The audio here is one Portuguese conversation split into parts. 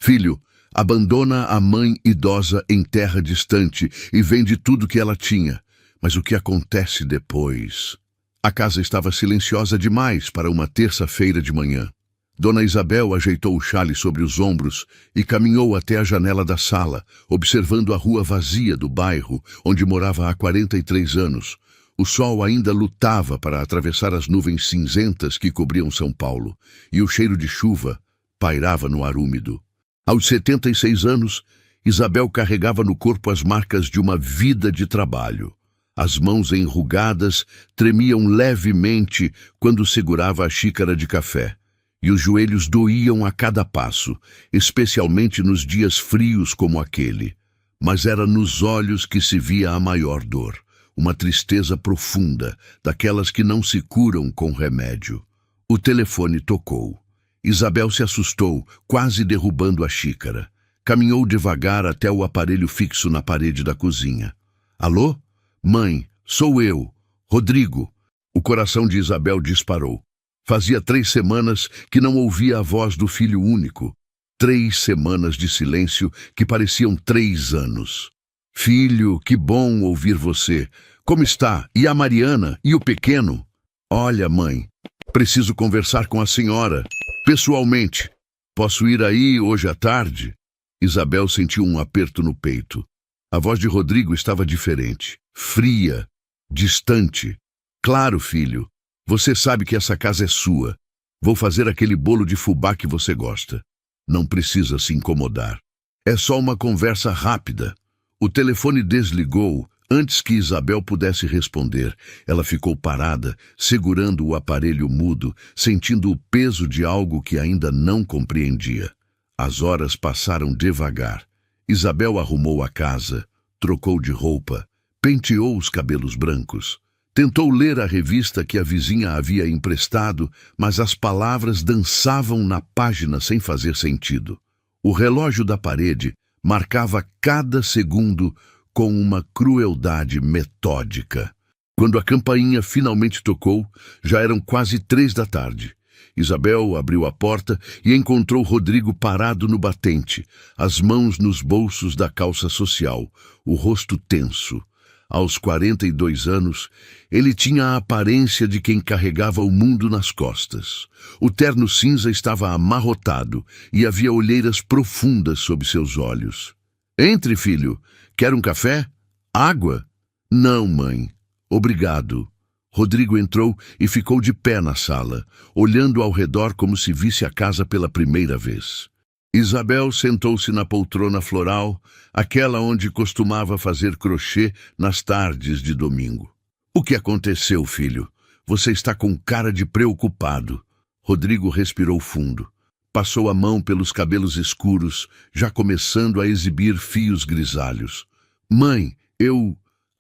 Filho, abandona a mãe idosa em terra distante e vende tudo que ela tinha. Mas o que acontece depois? A casa estava silenciosa demais para uma terça-feira de manhã. Dona Isabel ajeitou o xale sobre os ombros e caminhou até a janela da sala, observando a rua vazia do bairro onde morava há 43 anos. O sol ainda lutava para atravessar as nuvens cinzentas que cobriam São Paulo, e o cheiro de chuva pairava no ar úmido. Aos 76 anos, Isabel carregava no corpo as marcas de uma vida de trabalho. As mãos enrugadas tremiam levemente quando segurava a xícara de café, e os joelhos doíam a cada passo, especialmente nos dias frios como aquele. Mas era nos olhos que se via a maior dor, uma tristeza profunda, daquelas que não se curam com remédio. O telefone tocou. Isabel se assustou, quase derrubando a xícara. Caminhou devagar até o aparelho fixo na parede da cozinha. Alô? Mãe, sou eu, Rodrigo. O coração de Isabel disparou. Fazia 3 semanas que não ouvia a voz do filho único. 3 semanas de silêncio que pareciam 3 anos. Filho, que bom ouvir você. Como está? E a Mariana? E o pequeno? Olha, mãe, preciso conversar com a senhora. Pessoalmente. Posso ir aí hoje à tarde? Isabel sentiu um aperto no peito. A voz de Rodrigo estava diferente, fria, distante. Claro, filho. Você sabe que essa casa é sua. Vou fazer aquele bolo de fubá que você gosta. Não precisa se incomodar. É só uma conversa rápida. O telefone desligou antes que Isabel pudesse responder. Ela ficou parada, segurando o aparelho mudo, sentindo o peso de algo que ainda não compreendia. As horas passaram devagar. Isabel arrumou a casa, trocou de roupa, penteou os cabelos brancos. Tentou ler a revista que a vizinha havia emprestado, mas as palavras dançavam na página sem fazer sentido. O relógio da parede marcava cada segundo com uma crueldade metódica. Quando a campainha finalmente tocou, já eram quase 3 da tarde. Isabel abriu a porta e encontrou Rodrigo parado no batente, as mãos nos bolsos da calça social, o rosto tenso. Aos 42 anos, ele tinha a aparência de quem carregava o mundo nas costas. O terno cinza estava amarrotado e havia olheiras profundas sob seus olhos. Entre, filho. Quer um café? Água? Não, mãe. Obrigado. Rodrigo entrou e ficou de pé na sala, olhando ao redor como se visse a casa pela primeira vez. Isabel sentou-se na poltrona floral, aquela onde costumava fazer crochê nas tardes de domingo. O que aconteceu, filho? Você está com cara de preocupado. Rodrigo respirou fundo. Passou a mão pelos cabelos escuros, já começando a exibir fios grisalhos. Mãe,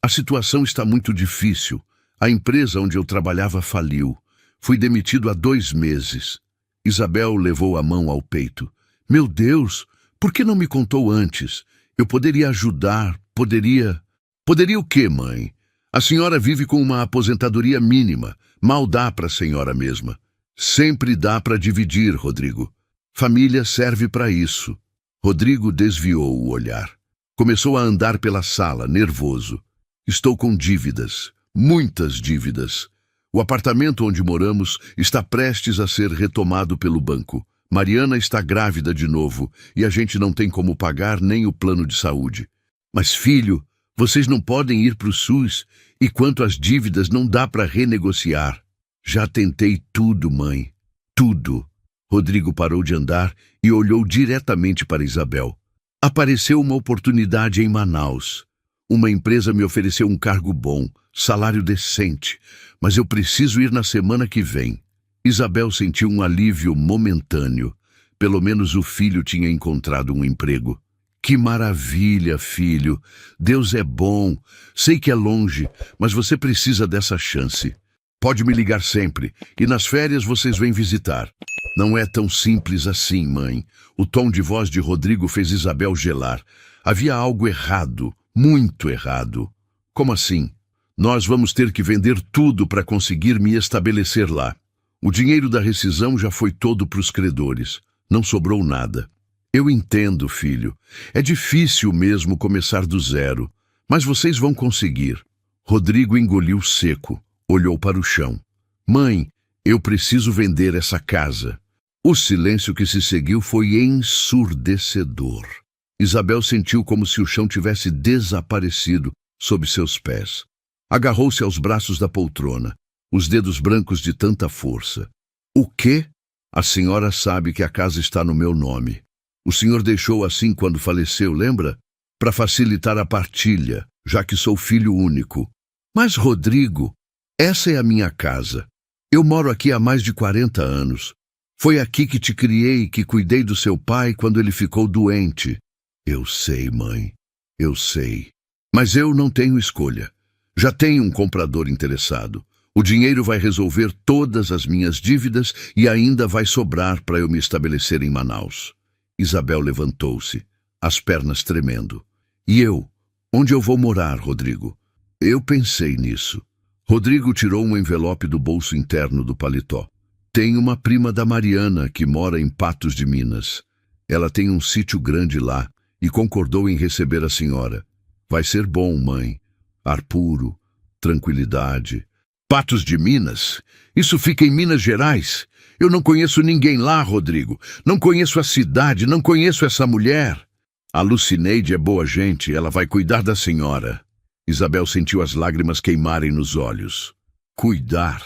a situação está muito difícil. A empresa onde eu trabalhava faliu. Fui demitido há 2 meses. Isabel levou a mão ao peito. Meu Deus, por que não me contou antes? Eu poderia ajudar, poderia... Poderia o quê, mãe? A senhora vive com uma aposentadoria mínima. Mal dá para a senhora mesma. Sempre dá para dividir, Rodrigo. Família serve para isso. Rodrigo desviou o olhar. Começou a andar pela sala, nervoso. Estou com dívidas. Muitas dívidas. O apartamento onde moramos está prestes a ser retomado pelo banco. Mariana está grávida de novo e a gente não tem como pagar nem o plano de saúde. Mas, filho, vocês não podem ir para o SUS e quanto às dívidas não dá para renegociar. Já tentei tudo, mãe. Tudo. Rodrigo parou de andar e olhou diretamente para Isabel. Apareceu uma oportunidade em Manaus. Uma empresa me ofereceu um cargo bom, salário decente, mas eu preciso ir na semana que vem. Isabel sentiu um alívio momentâneo. Pelo menos o filho tinha encontrado um emprego. Que maravilha, filho. Deus é bom. Sei que é longe, mas você precisa dessa chance. Pode me ligar sempre, e nas férias vocês vêm visitar. Não é tão simples assim, mãe. O tom de voz de Rodrigo fez Isabel gelar. Havia algo errado, muito errado. Como assim? Nós vamos ter que vender tudo para conseguir me estabelecer lá. O dinheiro da rescisão já foi todo para os credores. Não sobrou nada. Eu entendo, filho. É difícil mesmo começar do zero, mas vocês vão conseguir. Rodrigo engoliu seco, olhou para o chão. Mãe, eu preciso vender essa casa. O silêncio que se seguiu foi ensurdecedor. Isabel sentiu como se o chão tivesse desaparecido sob seus pés. Agarrou-se aos braços da poltrona, os dedos brancos de tanta força. O quê? A senhora sabe que a casa está no meu nome. O senhor deixou assim quando faleceu, lembra? Para facilitar a partilha, já que sou filho único. Mas, Rodrigo, essa é a minha casa. Eu moro aqui há mais de 40 anos. Foi aqui que te criei, que cuidei do seu pai quando ele ficou doente. Eu sei, mãe. Eu sei. Mas eu não tenho escolha. Já tenho um comprador interessado. O dinheiro vai resolver todas as minhas dívidas e ainda vai sobrar para eu me estabelecer em Manaus. Isabel levantou-se, as pernas tremendo. E eu? Onde eu vou morar, Rodrigo? Eu pensei nisso. Rodrigo tirou um envelope do bolso interno do paletó. Tem uma prima da Mariana que mora em Patos de Minas. Ela tem um sítio grande lá e concordou em receber a senhora. Vai ser bom, mãe. Ar puro, tranquilidade. Patos de Minas? Isso fica em Minas Gerais? Eu não conheço ninguém lá, Rodrigo. Não conheço a cidade, não conheço essa mulher. A Lucineide é boa gente, ela vai cuidar da senhora. Isabel sentiu as lágrimas queimarem nos olhos. Cuidar?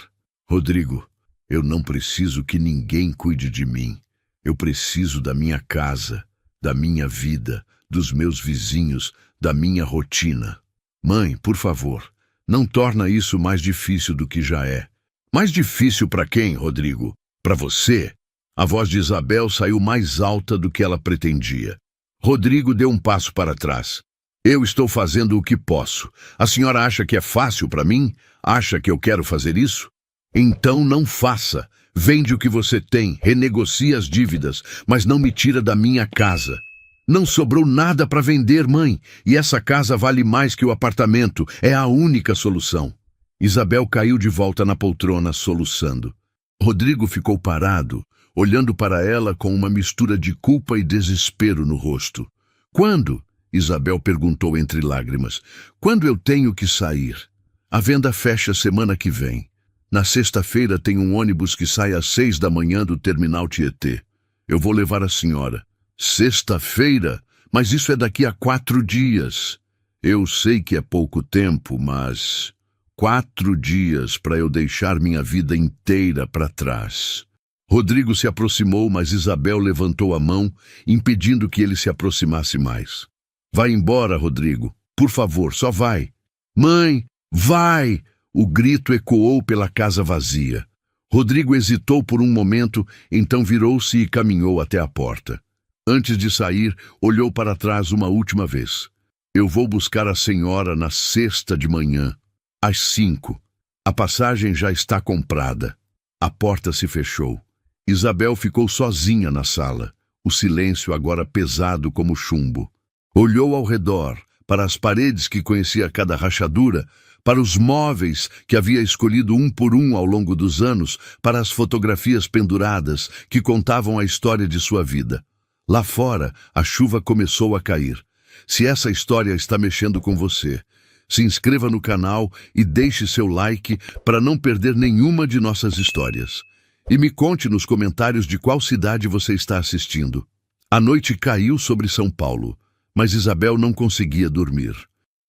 Rodrigo, eu não preciso que ninguém cuide de mim. Eu preciso da minha casa, da minha vida, dos meus vizinhos, da minha rotina. Mãe, por favor, não torna isso mais difícil do que já é. Mais difícil para quem, Rodrigo? Para você? A voz de Isabel saiu mais alta do que ela pretendia. Rodrigo deu um passo para trás. Eu estou fazendo o que posso. A senhora acha que é fácil para mim? Acha que eu quero fazer isso? Então não faça. Vende o que você tem, renegocia as dívidas, mas não me tira da minha casa. Não sobrou nada para vender, mãe, e essa casa vale mais que o apartamento. É a única solução. Isabel caiu de volta na poltrona, soluçando. Rodrigo ficou parado, olhando para ela com uma mistura de culpa e desespero no rosto. Quando? Isabel perguntou entre lágrimas. Quando eu tenho que sair? A venda fecha semana que vem. Na sexta-feira tem um ônibus que sai às 6 da manhã do terminal Tietê. Eu vou levar a senhora. Sexta-feira? Mas isso é daqui a 4 dias. Eu sei que é pouco tempo, mas 4 dias para eu deixar minha vida inteira para trás. Rodrigo se aproximou, mas Isabel levantou a mão, impedindo que ele se aproximasse mais. Vai embora, Rodrigo. Por favor, só vai. Mãe, vai! O grito ecoou pela casa vazia. Rodrigo hesitou por um momento, então virou-se e caminhou até a porta. Antes de sair, olhou para trás uma última vez. Eu vou buscar a senhora na sexta de manhã, às 5. A passagem já está comprada. A porta se fechou. Isabel ficou sozinha na sala, o silêncio agora pesado como chumbo. Olhou ao redor, para as paredes que conhecia cada rachadura, para os móveis que havia escolhido um por um ao longo dos anos, para as fotografias penduradas que contavam a história de sua vida. Lá fora, a chuva começou a cair. Se essa história está mexendo com você, se inscreva no canal e deixe seu like para não perder nenhuma de nossas histórias. E me conte nos comentários de qual cidade você está assistindo. A noite caiu sobre São Paulo, mas Isabel não conseguia dormir.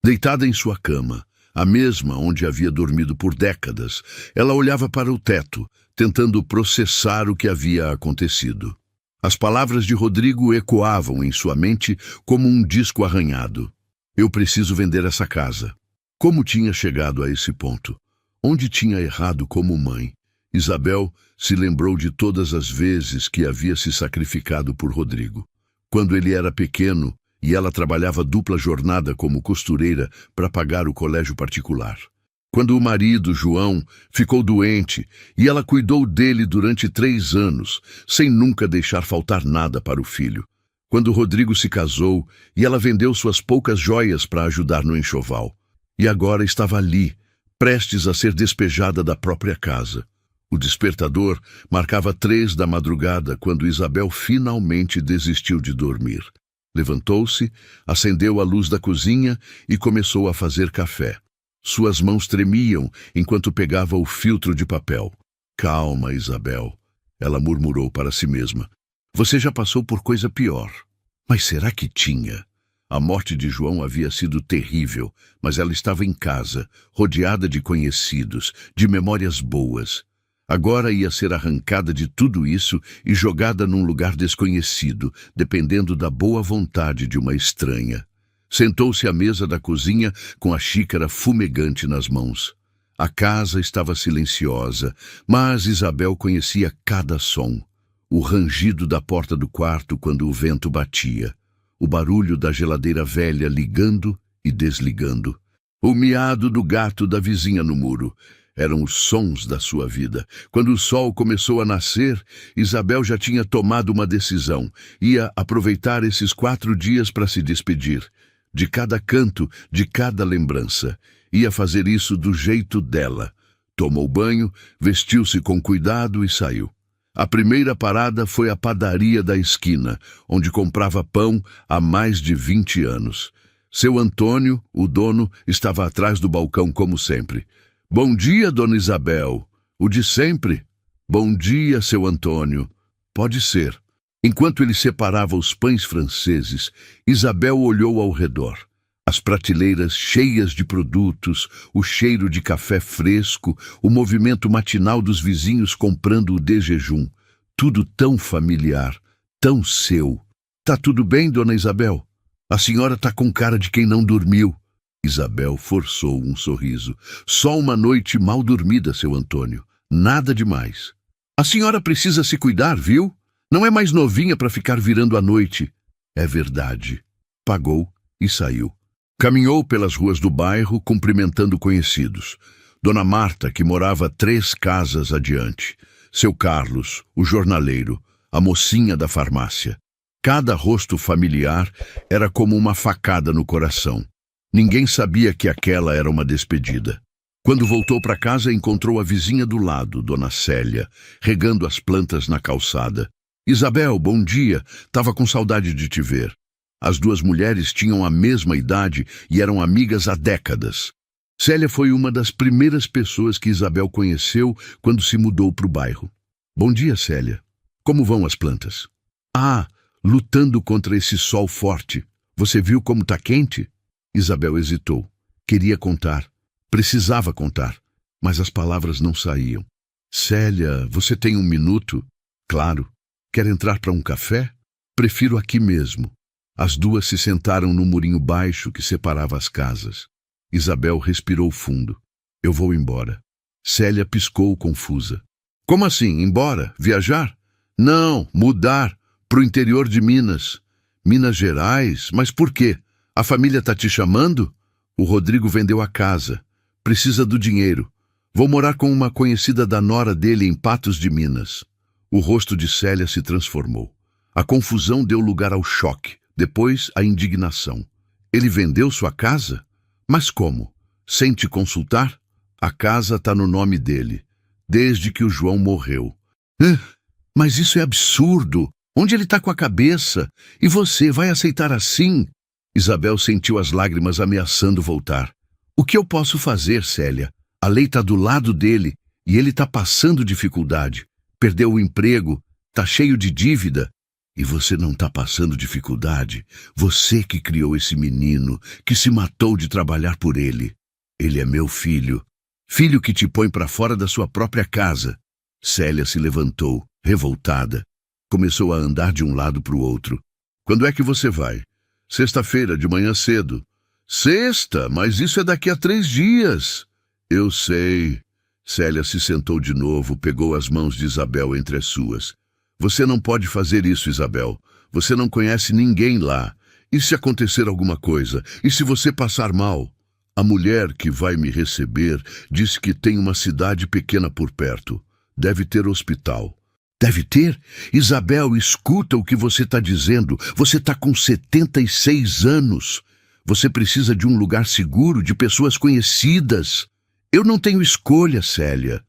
Deitada em sua cama, a mesma onde havia dormido por décadas, ela olhava para o teto, tentando processar o que havia acontecido. As palavras de Rodrigo ecoavam em sua mente como um disco arranhado. Eu preciso vender essa casa. Como tinha chegado a esse ponto? Onde tinha errado como mãe? Isabel se lembrou de todas as vezes que havia se sacrificado por Rodrigo. Quando ele era pequeno e ela trabalhava dupla jornada como costureira para pagar o colégio particular. Quando o marido, João, ficou doente e ela cuidou dele durante 3 anos, sem nunca deixar faltar nada para o filho. Quando Rodrigo se casou e ela vendeu suas poucas joias para ajudar no enxoval. E agora estava ali, prestes a ser despejada da própria casa. O despertador marcava 3 da madrugada quando Isabel finalmente desistiu de dormir. Levantou-se, acendeu a luz da cozinha e começou a fazer café. Suas mãos tremiam enquanto pegava o filtro de papel. Calma, Isabel, ela murmurou para si mesma. Você já passou por coisa pior. Mas será que tinha? A morte de João havia sido terrível, mas ela estava em casa, rodeada de conhecidos, de memórias boas. Agora ia ser arrancada de tudo isso e jogada num lugar desconhecido, dependendo da boa vontade de uma estranha. Sentou-se à mesa da cozinha com a xícara fumegante nas mãos. A casa estava silenciosa, mas Isabel conhecia cada som. O rangido da porta do quarto quando o vento batia. O barulho da geladeira velha ligando e desligando. O miado do gato da vizinha no muro. Eram os sons da sua vida. Quando o sol começou a nascer, Isabel já tinha tomado uma decisão. Ia aproveitar esses 4 dias para se despedir. De cada canto, de cada lembrança. Ia fazer isso do jeito dela. Tomou banho, vestiu-se com cuidado e saiu. A primeira parada foi a padaria da esquina, onde comprava pão há mais de 20 anos. Seu Antônio, o dono, estava atrás do balcão como sempre. Bom dia, dona Isabel. O de sempre. Bom dia, seu Antônio. Pode ser. Enquanto ele separava os pães franceses, Isabel olhou ao redor. As prateleiras cheias de produtos, o cheiro de café fresco, o movimento matinal dos vizinhos comprando o de jejum. Tudo tão familiar, tão seu. Tá tudo bem, dona Isabel? A senhora tá com cara de quem não dormiu. Isabel forçou um sorriso. Só uma noite mal dormida, seu Antônio. Nada demais. A senhora precisa se cuidar, viu? Não é mais novinha para ficar virando à noite. É verdade. Pagou e saiu. Caminhou pelas ruas do bairro, cumprimentando conhecidos. Dona Marta, que morava 3 casas adiante. Seu Carlos, o jornaleiro. A mocinha da farmácia. Cada rosto familiar era como uma facada no coração. Ninguém sabia que aquela era uma despedida. Quando voltou para casa, encontrou a vizinha do lado, Dona Célia, regando as plantas na calçada. Isabel, bom dia. Tava com saudade de te ver. As 2 mulheres tinham a mesma idade e eram amigas há décadas. Célia foi uma das primeiras pessoas que Isabel conheceu quando se mudou para o bairro. Bom dia, Célia. Como vão as plantas? Ah, lutando contra esse sol forte. Você viu como tá quente? Isabel hesitou. Queria contar. Precisava contar. Mas as palavras não saíam. Célia, você tem 1 minuto? Claro. Quer entrar para um café? Prefiro aqui mesmo. As 2 se sentaram no murinho baixo que separava as casas. Isabel respirou fundo. Eu vou embora. Célia piscou confusa. Como assim, embora? Viajar? Não, mudar. Pro interior de Minas. Minas Gerais? Mas por quê? A família tá te chamando? O Rodrigo vendeu a casa. Precisa do dinheiro. Vou morar com uma conhecida da nora dele em Patos de Minas. O rosto de Célia se transformou. A confusão deu lugar ao choque, depois à indignação. Ele vendeu sua casa? Mas como? Sem te consultar? A casa está no nome dele, desde que o João morreu. Mas isso é absurdo! Onde ele está com a cabeça? E você vai aceitar assim? Isabel sentiu as lágrimas ameaçando voltar. O que eu posso fazer, Célia? A lei está do lado dele e ele está passando dificuldade. Perdeu o emprego, está cheio de dívida. E você não está passando dificuldade. Você que criou esse menino, que se matou de trabalhar por ele. Ele é meu filho. Filho que te põe para fora da sua própria casa. Célia se levantou, revoltada. Começou a andar de um lado para o outro. Quando é que você vai? Sexta-feira, de manhã cedo. Sexta? Mas isso é daqui a 3 dias. Eu sei. Célia se sentou de novo, pegou as mãos de Isabel entre as suas. Você não pode fazer isso, Isabel. Você não conhece ninguém lá. E se acontecer alguma coisa? E se você passar mal? A mulher que vai me receber disse que tem uma cidade pequena por perto. Deve ter hospital. Deve ter? Isabel, escuta o que você está dizendo. Você está com 76 anos. Você precisa de um lugar seguro, de pessoas conhecidas. Eu não tenho escolha, Célia.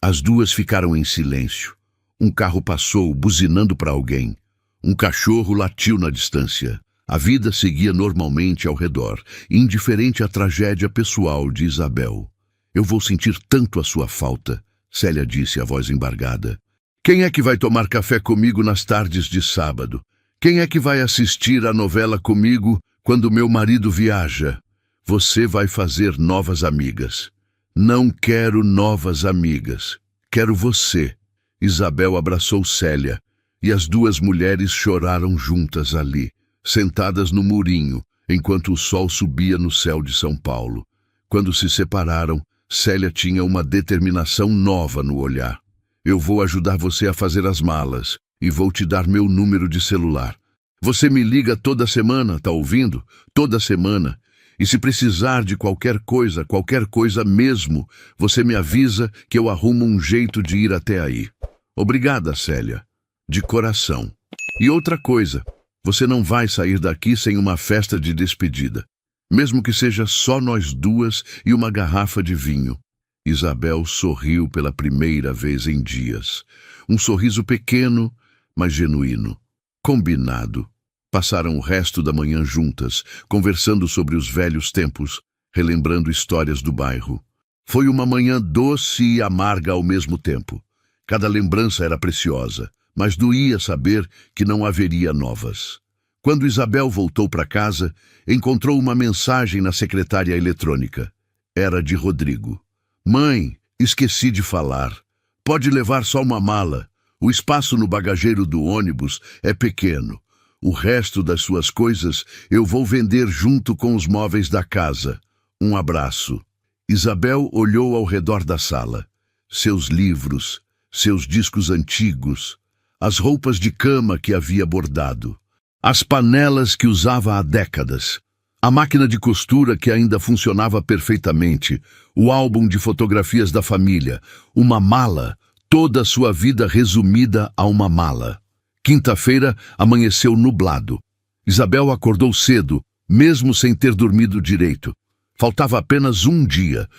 As duas ficaram em silêncio. Um carro passou, buzinando para alguém. Um cachorro latiu na distância. A vida seguia normalmente ao redor, indiferente à tragédia pessoal de Isabel. Eu vou sentir tanto a sua falta, Célia disse, a voz embargada. Quem é que vai tomar café comigo nas tardes de sábado? Quem é que vai assistir à novela comigo quando meu marido viaja? Você vai fazer novas amigas. Não quero novas amigas. Quero você. Isabel abraçou Célia, e as duas mulheres choraram juntas ali, sentadas no murinho, enquanto o sol subia no céu de São Paulo. Quando se separaram, Célia tinha uma determinação nova no olhar. Eu vou ajudar você a fazer as malas e vou te dar meu número de celular. Você me liga toda semana, tá ouvindo? Toda semana. E se precisar de qualquer coisa mesmo, você me avisa que eu arrumo um jeito de ir até aí. Obrigada, Célia. De coração. E outra coisa, você não vai sair daqui sem uma festa de despedida. Mesmo que seja só nós duas e uma garrafa de vinho. Isabel sorriu pela primeira vez em dias. Um sorriso pequeno, mas genuíno. Combinado. Passaram o resto da manhã juntas, conversando sobre os velhos tempos, relembrando histórias do bairro. Foi uma manhã doce e amarga ao mesmo tempo. Cada lembrança era preciosa, mas doía saber que não haveria novas. Quando Isabel voltou para casa, encontrou uma mensagem na secretária eletrônica. Era de Rodrigo. Mãe, esqueci de falar. Pode levar só uma mala. O espaço no bagageiro do ônibus é pequeno. O resto das suas coisas eu vou vender junto com os móveis da casa. Um abraço. Isabel olhou ao redor da sala. Seus livros, seus discos antigos, as roupas de cama que havia bordado, as panelas que usava há décadas, a máquina de costura que ainda funcionava perfeitamente, o álbum de fotografias da família, uma mala, toda a sua vida resumida a uma mala. Quinta-feira amanheceu nublado. Isabel acordou cedo, mesmo sem ter dormido direito. Faltava apenas um dia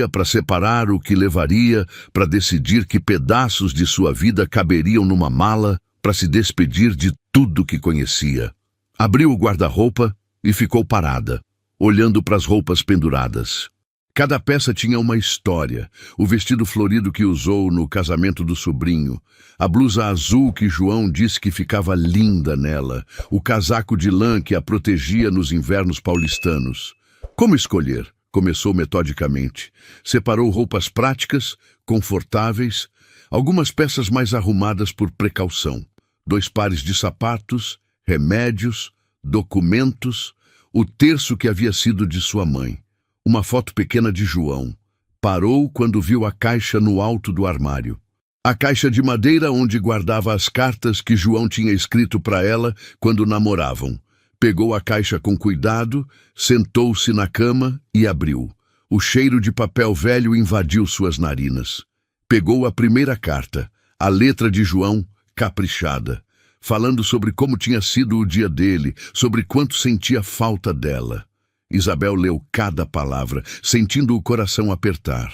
para separar o que levaria, para decidir que pedaços de sua vida caberiam numa mala, para se despedir de tudo que conhecia. Abriu o guarda-roupa e ficou parada, olhando para as roupas penduradas. Cada peça tinha uma história. O vestido florido que usou no casamento do sobrinho, a blusa azul que João disse que ficava linda nela, o casaco de lã que a protegia nos invernos paulistanos. Como escolher? Começou metodicamente. Separou roupas práticas, confortáveis, algumas peças mais arrumadas por precaução. 2 pares de sapatos, remédios, documentos, o terço que havia sido de sua mãe. Uma foto pequena de João. Parou quando viu a caixa no alto do armário. A caixa de madeira onde guardava as cartas que João tinha escrito para ela quando namoravam. Pegou a caixa com cuidado, sentou-se na cama e abriu. O cheiro de papel velho invadiu suas narinas. Pegou a primeira carta, a letra de João, caprichada, falando sobre como tinha sido o dia dele, sobre quanto sentia falta dela. Isabel leu cada palavra, sentindo o coração apertar.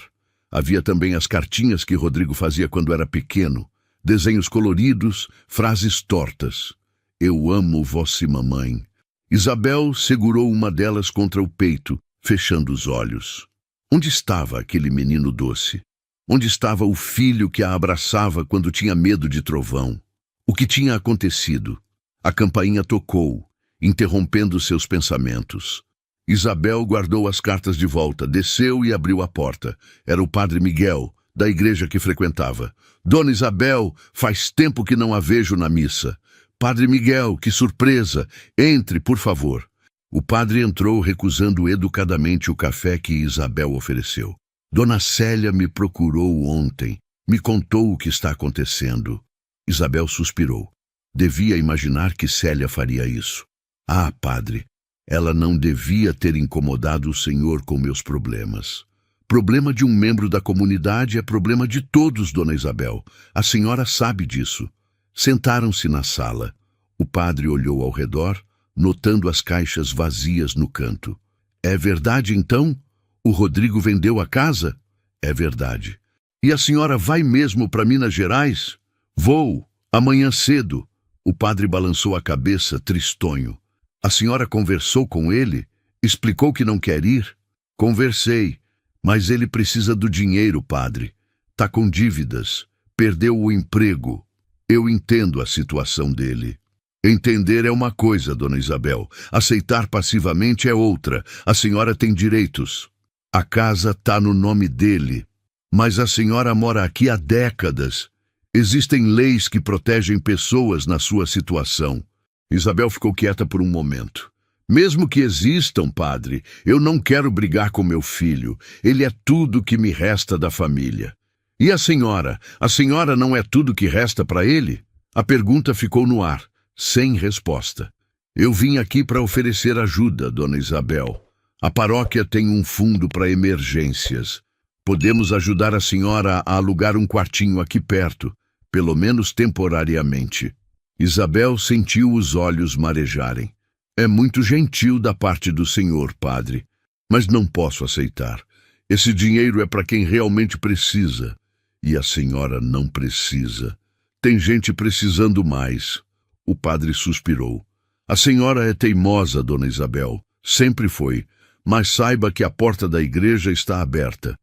Havia também as cartinhas que Rodrigo fazia quando era pequeno, desenhos coloridos, frases tortas. Eu amo vossa mamãe. Isabel segurou uma delas contra o peito, fechando os olhos. Onde estava aquele menino doce? Onde estava o filho que a abraçava quando tinha medo de trovão? O que tinha acontecido? A campainha tocou, interrompendo seus pensamentos. Isabel guardou as cartas de volta, desceu e abriu a porta. Era o padre Miguel, da igreja que frequentava. Dona Isabel, faz tempo que não a vejo na missa. Padre Miguel, que surpresa! Entre, por favor. O padre entrou, recusando educadamente o café que Isabel ofereceu. Dona Célia me procurou ontem. Me contou o que está acontecendo. Isabel suspirou. Devia imaginar que Célia faria isso. Ah, padre, ela não devia ter incomodado o senhor com meus problemas. Problema de um membro da comunidade é problema de todos, dona Isabel. A senhora sabe disso. Sentaram-se na sala. O padre olhou ao redor, notando as caixas vazias no canto. É verdade, então? O Rodrigo vendeu a casa? É verdade. E a senhora vai mesmo para Minas Gerais? Vou, amanhã cedo. O padre balançou a cabeça, tristonho. A senhora conversou com ele? Explicou que não quer ir? Conversei, mas ele precisa do dinheiro, padre. Tá com dívidas, perdeu o emprego. Eu entendo a situação dele. Entender é uma coisa, dona Isabel. Aceitar passivamente é outra. A senhora tem direitos. A casa tá no nome dele. Mas a senhora mora aqui há décadas. Existem leis que protegem pessoas na sua situação. Isabel ficou quieta por um momento. Mesmo que existam, padre, eu não quero brigar com meu filho. Ele é tudo que me resta da família. E a senhora? A senhora não é tudo que resta para ele? A pergunta ficou no ar, sem resposta. Eu vim aqui para oferecer ajuda, dona Isabel. A paróquia tem um fundo para emergências. Podemos ajudar a senhora a alugar um quartinho aqui perto, pelo menos temporariamente. Isabel sentiu os olhos marejarem. É muito gentil da parte do senhor, padre, mas não posso aceitar. Esse dinheiro é para quem realmente precisa, e a senhora não precisa. Tem gente precisando mais. O padre suspirou. A senhora é teimosa, dona Isabel. Sempre foi, mas saiba que a porta da igreja está aberta.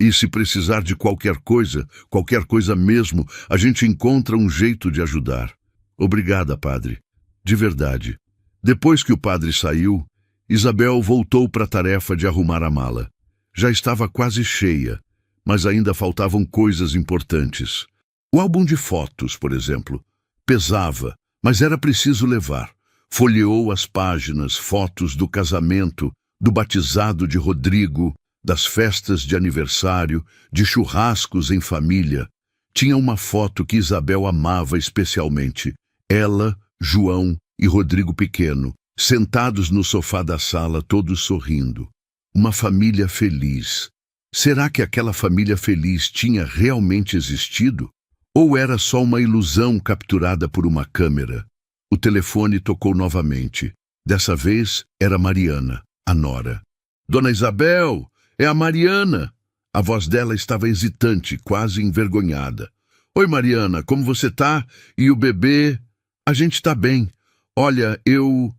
E se precisar de qualquer coisa mesmo, a gente encontra um jeito de ajudar. Obrigada, padre. De verdade. Depois que o padre saiu, Isabel voltou para a tarefa de arrumar a mala. Já estava quase cheia, mas ainda faltavam coisas importantes. O álbum de fotos, por exemplo, pesava, mas era preciso levar. Folheou as páginas, fotos do casamento, do batizado de Rodrigo, das festas de aniversário, de churrascos em família. Tinha uma foto que Isabel amava especialmente. Ela, João e Rodrigo pequeno, sentados no sofá da sala, todos sorrindo. Uma família feliz. Será que aquela família feliz tinha realmente existido? Ou era só uma ilusão capturada por uma câmera? O telefone tocou novamente. Dessa vez era Mariana, a nora. Dona Isabel! É a Mariana! A voz dela estava hesitante, quase envergonhada. Oi, Mariana, como você tá? E o bebê? A gente tá bem. Olha, eu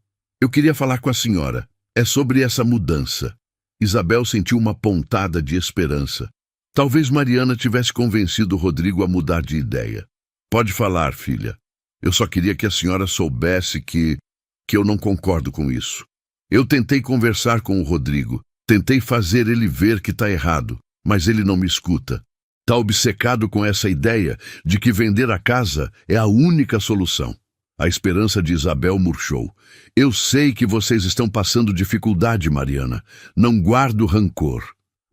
queria falar com a senhora. É sobre essa mudança. Isabel sentiu uma pontada de esperança. Talvez Mariana tivesse convencido Rodrigo a mudar de ideia. Pode falar, filha. Eu só queria que a senhora soubesse que eu não concordo com isso. Eu tentei conversar com o Rodrigo. Tentei fazer ele ver que está errado, mas ele não me escuta. Está obcecado com essa ideia de que vender a casa é a única solução. A esperança de Isabel murchou. Eu sei que vocês estão passando dificuldade, Mariana. Não guardo rancor.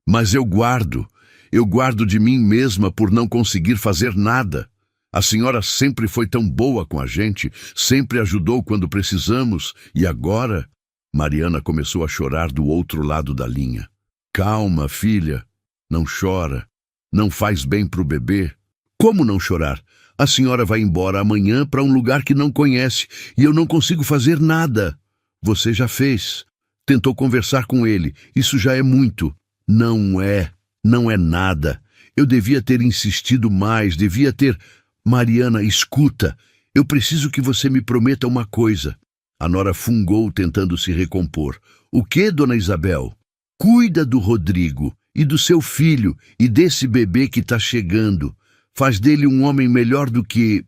Mas eu guardo. Eu guardo de mim mesma por não conseguir fazer nada. A senhora sempre foi tão boa com a gente, sempre ajudou quando precisamos, e agora... Mariana começou a chorar do outro lado da linha. Calma, filha. Não chora. Não faz bem pro bebê. Como não chorar? A senhora vai embora amanhã para um lugar que não conhece e eu não consigo fazer nada. Você já fez. Tentou conversar com ele. Isso já é muito. Não é nada. Eu devia ter insistido mais, devia ter... Mariana, escuta. Eu preciso que você me prometa uma coisa. A nora fungou, tentando se recompor. O que, dona Isabel? Cuida do Rodrigo e do seu filho e desse bebê que está chegando. Faz dele um homem melhor do que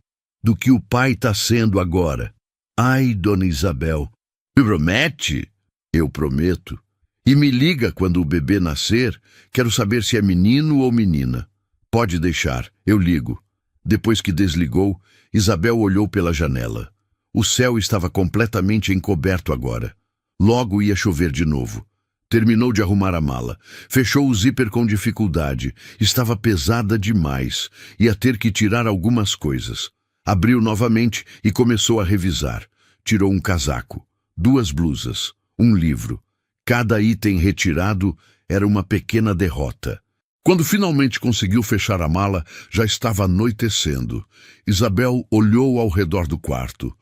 o pai está sendo agora. Ai, dona Isabel. Me promete? Eu prometo. E me liga quando o bebê nascer. Quero saber se é menino ou menina. Pode deixar, eu ligo. Depois que desligou, Isabel olhou pela janela. O céu estava completamente encoberto agora. Logo ia chover de novo. Terminou de arrumar a mala. Fechou o zíper com dificuldade. Estava pesada demais. Ia ter que tirar algumas coisas. Abriu novamente e começou a revisar. Tirou um casaco, 2 blusas, um livro. Cada item retirado era uma pequena derrota. Quando finalmente conseguiu fechar a mala, já estava anoitecendo. Isabel olhou ao redor do quarto.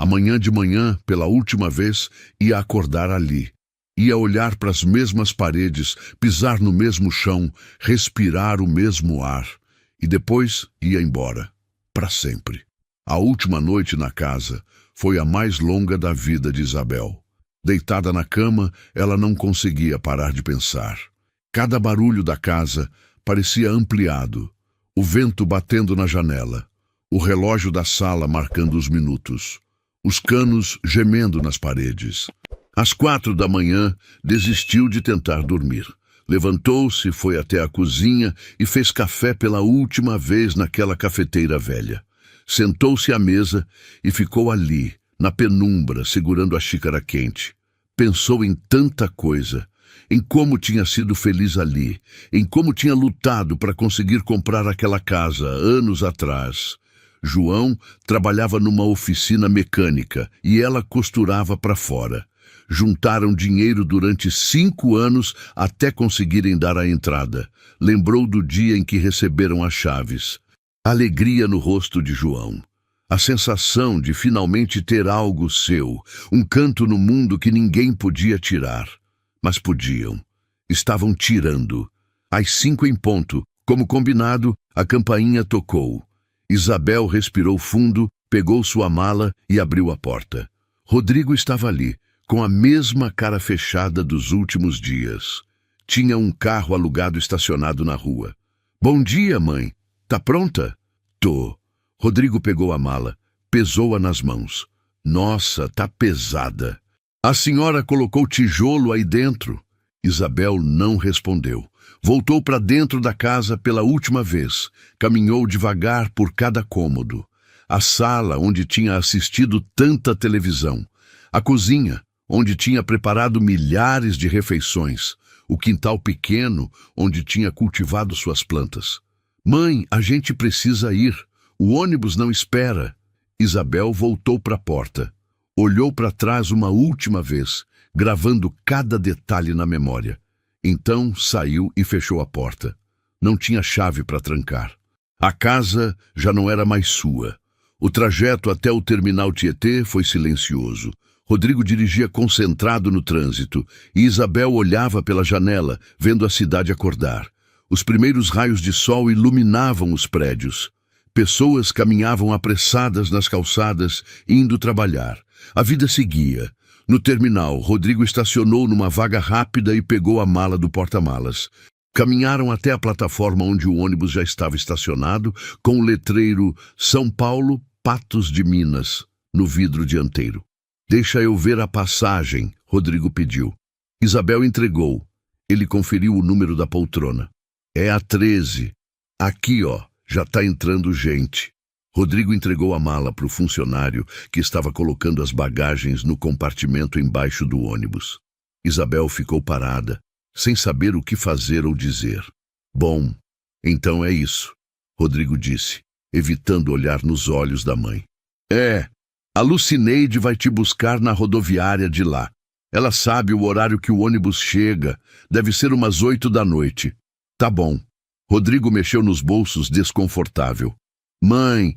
Amanhã de manhã, pela última vez, ia acordar ali. Ia olhar para as mesmas paredes, pisar no mesmo chão, respirar o mesmo ar. e depois ia embora, para sempre. A última noite na casa foi a mais longa da vida de Isabel. Deitada na cama, ela não conseguia parar de pensar. Cada barulho da casa parecia ampliado, o vento batendo na janela, o relógio da sala marcando os minutos, os canos gemendo nas paredes. Às 4 da manhã, desistiu de tentar dormir. Levantou-se, foi até a cozinha e fez café pela última vez naquela cafeteira velha. Sentou-se à mesa e ficou ali, na penumbra, segurando a xícara quente. Pensou em tanta coisa, em como tinha sido feliz ali, em como tinha lutado para conseguir comprar aquela casa anos atrás. João trabalhava numa oficina mecânica e ela costurava para fora. Juntaram dinheiro durante 5 anos até conseguirem dar a entrada. Lembrou do dia em que receberam as chaves. Alegria no rosto de João. A sensação de finalmente ter algo seu, um canto no mundo que ninguém podia tirar. Mas podiam. Estavam tirando. Às 5 em ponto, como combinado, a campainha tocou. Isabel respirou fundo, pegou sua mala e abriu a porta. Rodrigo estava ali, com a mesma cara fechada dos últimos dias. Tinha um carro alugado estacionado na rua. "Bom dia, mãe. Tá pronta?" "Tô." Rodrigo pegou a mala, pesou-a nas mãos. "Nossa, tá pesada. A senhora colocou tijolo aí dentro?" Isabel não respondeu. Voltou para dentro da casa pela última vez. Caminhou devagar por cada cômodo. A sala, onde tinha assistido tanta televisão. A cozinha, onde tinha preparado milhares de refeições. O quintal pequeno, onde tinha cultivado suas plantas. "Mãe, a gente precisa ir. O ônibus não espera." Isabel voltou para a porta. Olhou para trás uma última vez, gravando cada detalhe na memória. Então saiu e fechou a porta. Não tinha chave para trancar. A casa já não era mais sua. O trajeto até o terminal Tietê foi silencioso. Rodrigo dirigia concentrado no trânsito e Isabel olhava pela janela, vendo a cidade acordar. Os primeiros raios de sol iluminavam os prédios. Pessoas caminhavam apressadas nas calçadas, indo trabalhar. A vida seguia. No terminal, Rodrigo estacionou numa vaga rápida e pegou a mala do porta-malas. Caminharam até a plataforma onde o ônibus já estava estacionado, com o letreiro São Paulo, Patos de Minas, no vidro dianteiro. "Deixa eu ver a passagem", Rodrigo pediu. Isabel entregou. Ele conferiu o número da poltrona. "É a 13. Aqui, ó, já tá entrando gente." Rodrigo entregou a mala para o funcionário que estava colocando as bagagens no compartimento embaixo do ônibus. Isabel ficou parada, sem saber o que fazer ou dizer. "Bom, então é isso", Rodrigo disse, evitando olhar nos olhos da mãe. A Lucineide vai te buscar na rodoviária de lá. Ela sabe o horário que o ônibus chega, deve ser umas 8 da noite." "Tá bom." Rodrigo mexeu nos bolsos, desconfortável. "Mãe,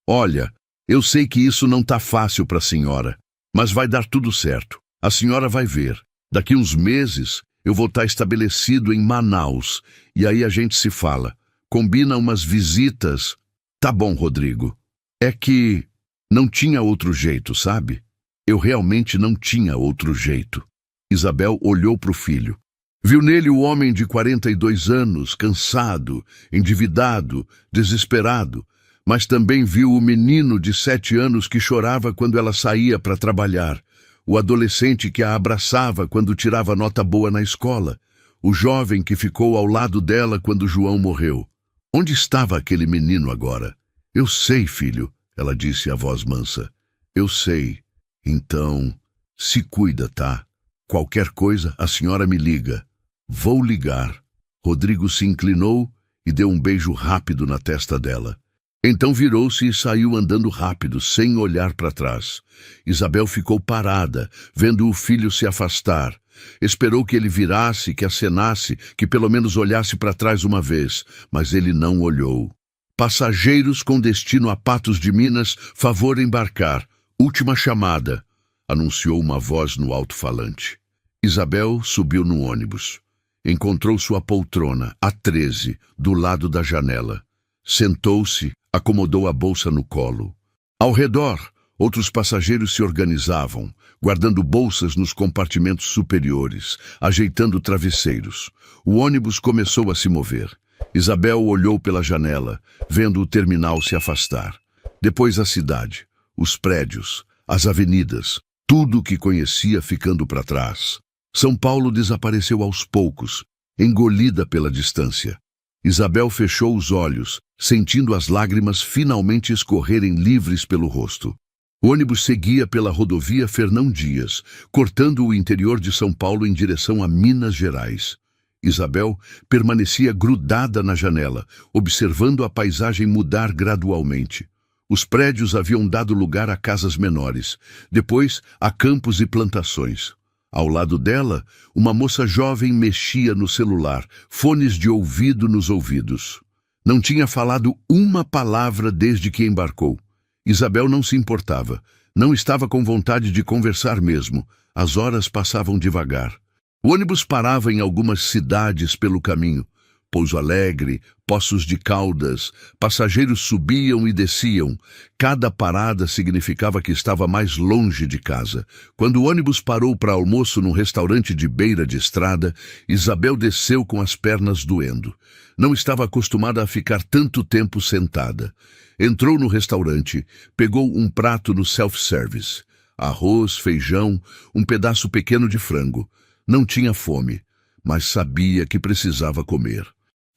olha, eu sei que isso não tá fácil para a senhora, mas vai dar tudo certo. A senhora vai ver. Daqui uns meses eu vou estar estabelecido em Manaus, e aí a gente se fala. Combina umas visitas." "Tá bom, Rodrigo. É que não tinha outro jeito, sabe? Eu realmente não tinha outro jeito." Isabel olhou para o filho. Viu nele o homem de 42 anos, cansado, endividado, desesperado, mas também viu o menino de 7 anos que chorava quando ela saía para trabalhar, o adolescente que a abraçava quando tirava nota boa na escola, o jovem que ficou ao lado dela quando João morreu. Onde estava aquele menino agora? "Eu sei, filho", ela disse a voz mansa. "Eu sei. Então, se cuida, tá? Qualquer coisa, a senhora me liga." "Vou ligar." Rodrigo se inclinou e deu um beijo rápido na testa dela. Então virou-se e saiu andando rápido, sem olhar para trás. Isabel ficou parada, vendo o filho se afastar. Esperou que ele virasse, que acenasse, que pelo menos olhasse para trás uma vez, mas ele não olhou. "Passageiros com destino a Patos de Minas, favor embarcar. Última chamada", anunciou uma voz no alto-falante. Isabel subiu no ônibus. Encontrou sua poltrona, a 13, do lado da janela. Sentou-se, acomodou a bolsa no colo. Ao redor, outros passageiros se organizavam, guardando bolsas nos compartimentos superiores, ajeitando travesseiros. O ônibus começou a se mover. Isabel olhou pela janela, vendo o terminal se afastar. Depois a cidade, os prédios, as avenidas, tudo o que conhecia ficando para trás. São Paulo desapareceu aos poucos, engolida pela distância. Isabel fechou os olhos, sentindo as lágrimas finalmente escorrerem livres pelo rosto. O ônibus seguia pela rodovia Fernão Dias, cortando o interior de São Paulo em direção a Minas Gerais. Isabel permanecia grudada na janela, observando a paisagem mudar gradualmente. Os prédios haviam dado lugar a casas menores, depois a campos e plantações. Ao lado dela, uma moça jovem mexia no celular, fones de ouvido nos ouvidos. Não tinha falado uma palavra desde que embarcou. Isabel não se importava, não estava com vontade de conversar mesmo. As horas passavam devagar. O ônibus parava em algumas cidades pelo caminho. Pouso Alegre, Poços de Caldas, passageiros subiam e desciam. Cada parada significava que estava mais longe de casa. Quando o ônibus parou para almoço num restaurante de beira de estrada, Isabel desceu com as pernas doendo. Não estava acostumada a ficar tanto tempo sentada. Entrou no restaurante, pegou um prato no self-service. Arroz, feijão, um pedaço pequeno de frango. Não tinha fome, mas sabia que precisava comer.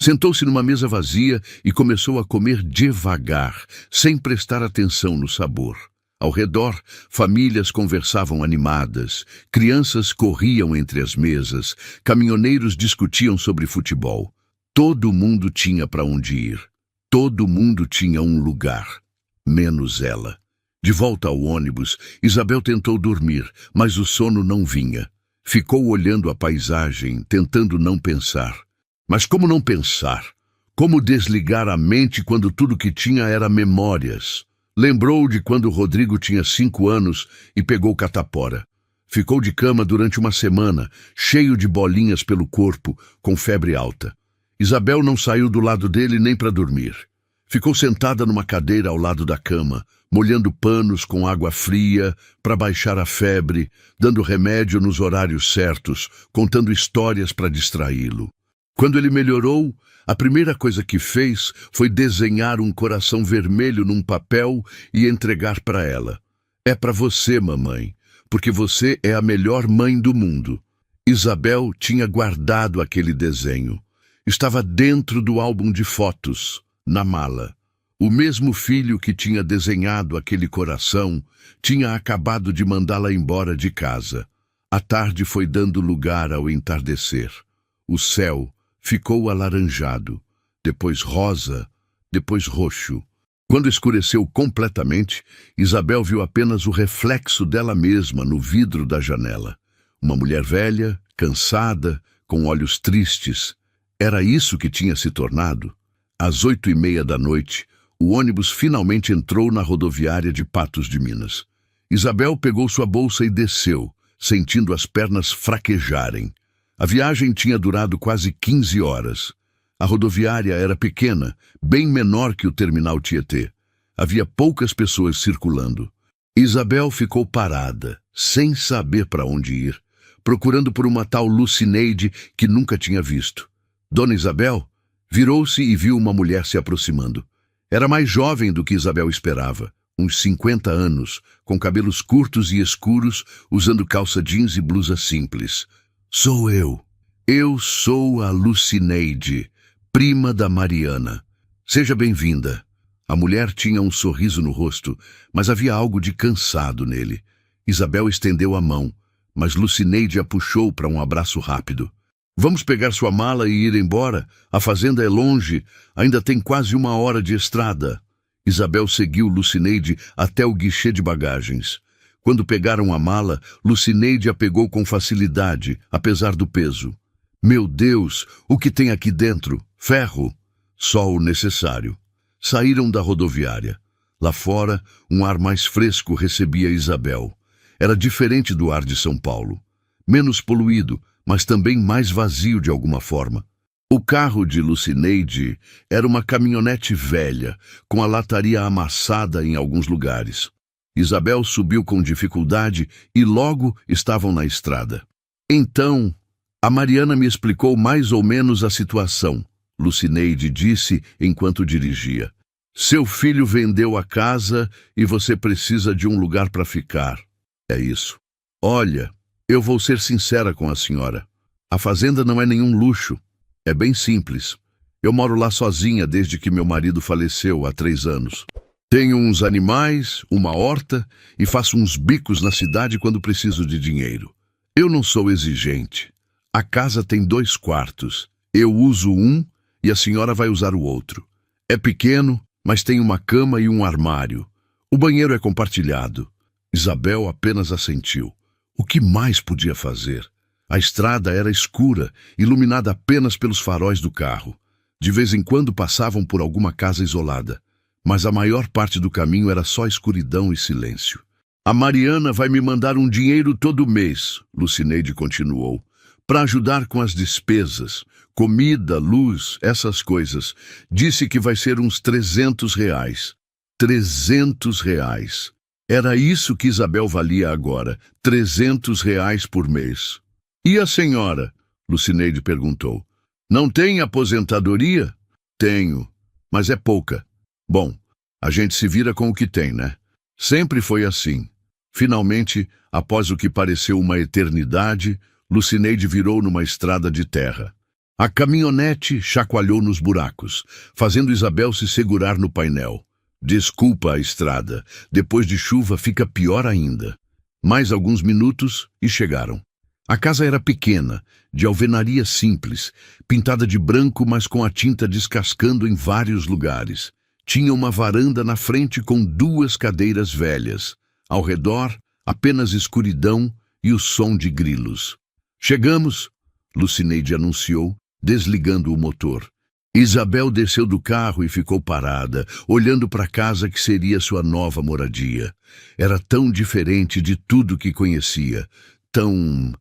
Sentou-se numa mesa vazia e começou a comer devagar, sem prestar atenção no sabor. Ao redor, famílias conversavam animadas, crianças corriam entre as mesas, caminhoneiros discutiam sobre futebol. Todo mundo tinha para onde ir. Todo mundo tinha um lugar, menos ela. De volta ao ônibus, Isabel tentou dormir, mas o sono não vinha. Ficou olhando a paisagem, tentando não pensar. Mas como não pensar? Como desligar a mente quando tudo que tinha era memórias? Lembrou de quando Rodrigo tinha 5 anos e pegou catapora. Ficou de cama durante uma semana, cheio de bolinhas pelo corpo, com febre alta. Isabel não saiu do lado dele nem para dormir. Ficou sentada numa cadeira ao lado da cama, molhando panos com água fria para baixar a febre, dando remédio nos horários certos, contando histórias para distraí-lo. Quando ele melhorou, a primeira coisa que fez foi desenhar um coração vermelho num papel e entregar para ela. É para você, mamãe, porque você é a melhor mãe do mundo. Isabel tinha guardado aquele desenho. Estava dentro do álbum de fotos, na mala. O mesmo filho que tinha desenhado aquele coração tinha acabado de mandá-la embora de casa. A tarde foi dando lugar ao entardecer. O céu ficou alaranjado, depois rosa, depois roxo. Quando escureceu completamente, Isabel viu apenas o reflexo dela mesma no vidro da janela. Uma mulher velha, cansada, com olhos tristes. Era isso que tinha se tornado? Às 8h30 da noite, o ônibus finalmente entrou na rodoviária de Patos de Minas. Isabel pegou sua bolsa e desceu, sentindo as pernas fraquejarem. A viagem tinha durado quase 15 horas. A rodoviária era pequena, bem menor que o terminal Tietê. Havia poucas pessoas circulando. Isabel ficou parada, sem saber para onde ir, procurando por uma tal Lucineide que nunca tinha visto. Dona Isabel virou-se e viu uma mulher se aproximando. Era mais jovem do que Isabel esperava, uns 50 anos, com cabelos curtos e escuros, usando calça jeans e blusa simples. Sou eu. Eu sou a Lucineide, prima da Mariana. Seja bem-vinda. A mulher tinha um sorriso no rosto, mas havia algo de cansado nele. Isabel estendeu a mão, mas Lucineide a puxou para um abraço rápido. Vamos pegar sua mala e ir embora? A fazenda é longe, ainda tem quase 1 hora de estrada. Isabel seguiu Lucineide até o guichê de bagagens. Quando pegaram a mala, Lucineide a pegou com facilidade, apesar do peso. Meu Deus, o que tem aqui dentro? Ferro? Só o necessário. Saíram da rodoviária. Lá fora, um ar mais fresco recebia Isabel. Era diferente do ar de São Paulo. Menos poluído, mas também mais vazio de alguma forma. O carro de Lucineide era uma caminhonete velha, com a lataria amassada em alguns lugares. Isabel subiu com dificuldade e logo estavam na estrada. Então, a Mariana me explicou mais ou menos a situação, Lucineide disse enquanto dirigia. Seu filho vendeu a casa e você precisa de um lugar para ficar. É isso. Olha, eu vou ser sincera com a senhora. A fazenda não é nenhum luxo. É bem simples. Eu moro lá sozinha desde que meu marido faleceu há 3 anos. Tenho uns animais, uma horta e faço uns bicos na cidade quando preciso de dinheiro. Eu não sou exigente. A casa tem 2 quartos. Eu uso um e a senhora vai usar o outro. É pequeno, mas tem uma cama e um armário. O banheiro é compartilhado. Isabel apenas assentiu. O que mais podia fazer? A estrada era escura, iluminada apenas pelos faróis do carro. De vez em quando passavam por alguma casa isolada, mas a maior parte do caminho era só escuridão e silêncio. A Mariana vai me mandar um dinheiro todo mês, Lucineide continuou, para ajudar com as despesas, comida, luz, essas coisas. Disse que vai ser uns R$ 300. R$ 300. Era isso que Isabel valia agora, R$ 300 por mês. E a senhora? Lucineide perguntou. Não tem aposentadoria? Tenho, mas é pouca. Bom, a gente se vira com o que tem, né? Sempre foi assim. Finalmente, após o que pareceu uma eternidade, Lucineide virou numa estrada de terra. A caminhonete chacoalhou nos buracos, fazendo Isabel se segurar no painel. Desculpa a estrada, depois de chuva fica pior ainda. Mais alguns minutos e chegaram. A casa era pequena, de alvenaria simples, pintada de branco, mas com a tinta descascando em vários lugares. Tinha uma varanda na frente com 2 cadeiras velhas. Ao redor, apenas escuridão e o som de grilos. Chegamos, Lucineide anunciou, desligando o motor. Isabel desceu do carro e ficou parada, olhando para a casa que seria sua nova moradia. Era tão diferente de tudo que conhecia, tão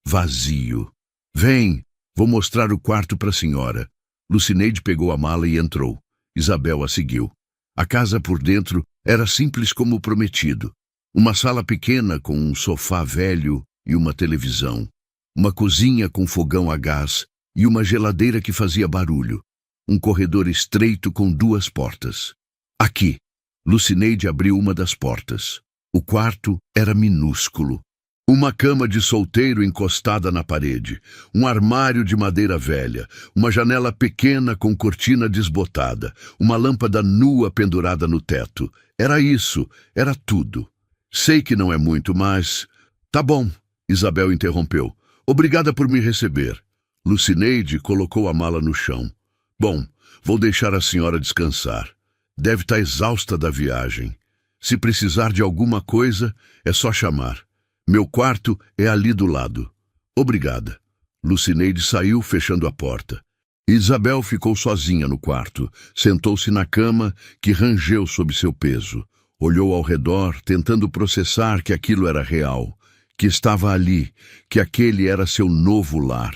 vazio. Vem, vou mostrar o quarto para a senhora. Lucineide pegou a mala e entrou. Isabel a seguiu. A casa por dentro era simples como prometido. Uma sala pequena com um sofá velho e uma televisão. Uma cozinha com fogão a gás e uma geladeira que fazia barulho. Um corredor estreito com 2 portas. Aqui. Lucineide abriu uma das portas. O quarto era minúsculo. Uma cama de solteiro encostada na parede, um armário de madeira velha, uma janela pequena com cortina desbotada, uma lâmpada nua pendurada no teto. Era isso, era tudo. Sei que não é muito, mas... Tá bom, Isabel interrompeu. Obrigada por me receber. Lucineide colocou a mala no chão. Bom, vou deixar a senhora descansar. Deve estar exausta da viagem. Se precisar de alguma coisa, é só chamar. Meu quarto é ali do lado. Obrigada. Lucineide saiu, fechando a porta. Isabel ficou sozinha no quarto. Sentou-se na cama, que rangeu sob seu peso. Olhou ao redor, tentando processar que aquilo era real, que estava ali, que aquele era seu novo lar.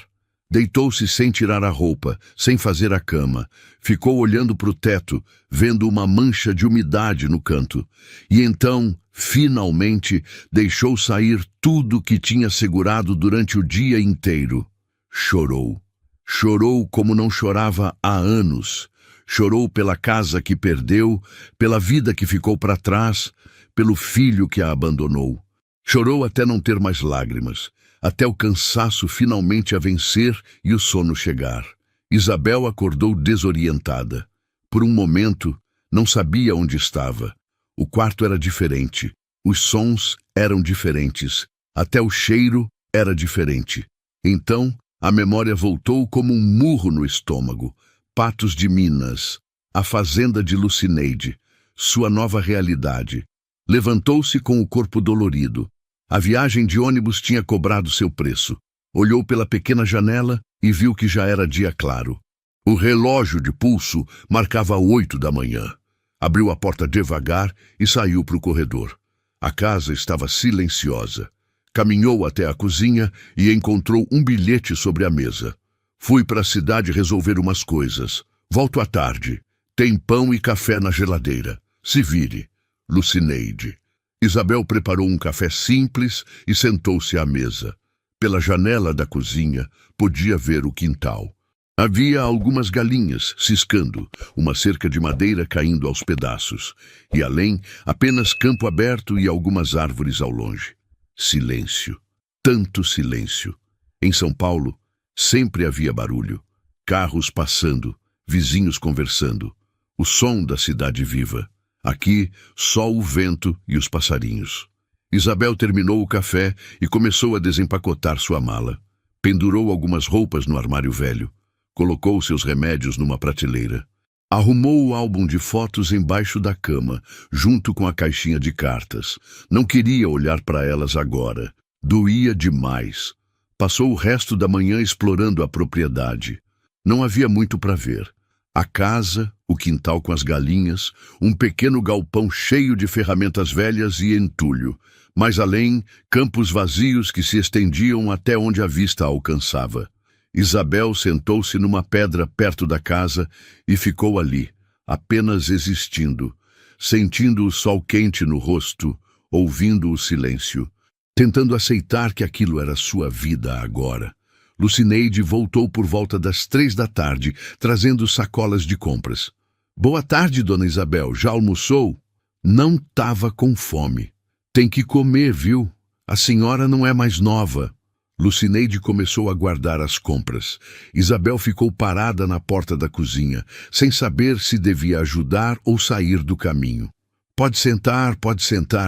Deitou-se sem tirar a roupa, sem fazer a cama. Ficou olhando para o teto, vendo uma mancha de umidade no canto. E então, finalmente, deixou sair tudo que tinha segurado durante o dia inteiro. Chorou. Chorou como não chorava há anos. Chorou pela casa que perdeu, pela vida que ficou para trás, pelo filho que a abandonou. Chorou até não ter mais lágrimas, até o cansaço finalmente a vencer e o sono chegar. Isabel acordou desorientada. Por um momento, não sabia onde estava. O quarto era diferente, os sons eram diferentes, até o cheiro era diferente. Então, a memória voltou como um murro no estômago. Patos de Minas, a fazenda de Lucineide, sua nova realidade. Levantou-se com o corpo dolorido. A viagem de ônibus tinha cobrado seu preço. Olhou pela pequena janela e viu que já era dia claro. O relógio de pulso marcava 8 da manhã. Abriu a porta devagar e saiu para o corredor. A casa estava silenciosa. Caminhou até a cozinha e encontrou um bilhete sobre a mesa. Fui para a cidade resolver umas coisas. Volto à tarde. Tem pão e café na geladeira. Se vire. Lucineide. Isabel preparou um café simples e sentou-se à mesa. Pela janela da cozinha, podia ver o quintal. Havia algumas galinhas ciscando, uma cerca de madeira caindo aos pedaços, e além, apenas campo aberto e algumas árvores ao longe. Silêncio. Tanto silêncio. Em São Paulo, sempre havia barulho. Carros passando, vizinhos conversando. O som da cidade viva. Aqui, só o vento e os passarinhos. Isabel terminou o café e começou a desempacotar sua mala. Pendurou algumas roupas no armário velho. Colocou seus remédios numa prateleira. Arrumou o álbum de fotos embaixo da cama, junto com a caixinha de cartas. Não queria olhar para elas agora. Doía demais. Passou o resto da manhã explorando a propriedade. Não havia muito para ver. A casa, o quintal com as galinhas, um pequeno galpão cheio de ferramentas velhas e entulho. Mais além, campos vazios que se estendiam até onde a vista alcançava. Isabel sentou-se numa pedra perto da casa e ficou ali, apenas existindo, sentindo o sol quente no rosto, ouvindo o silêncio, tentando aceitar que aquilo era sua vida agora. Lucineide voltou por volta das 3 da tarde, trazendo sacolas de compras. Boa tarde, dona Isabel. Já almoçou? Não estava com fome. Tem que comer, viu? A senhora não é mais nova. Lucineide começou a guardar as compras. Isabel ficou parada na porta da cozinha, sem saber se devia ajudar ou sair do caminho. Pode sentar,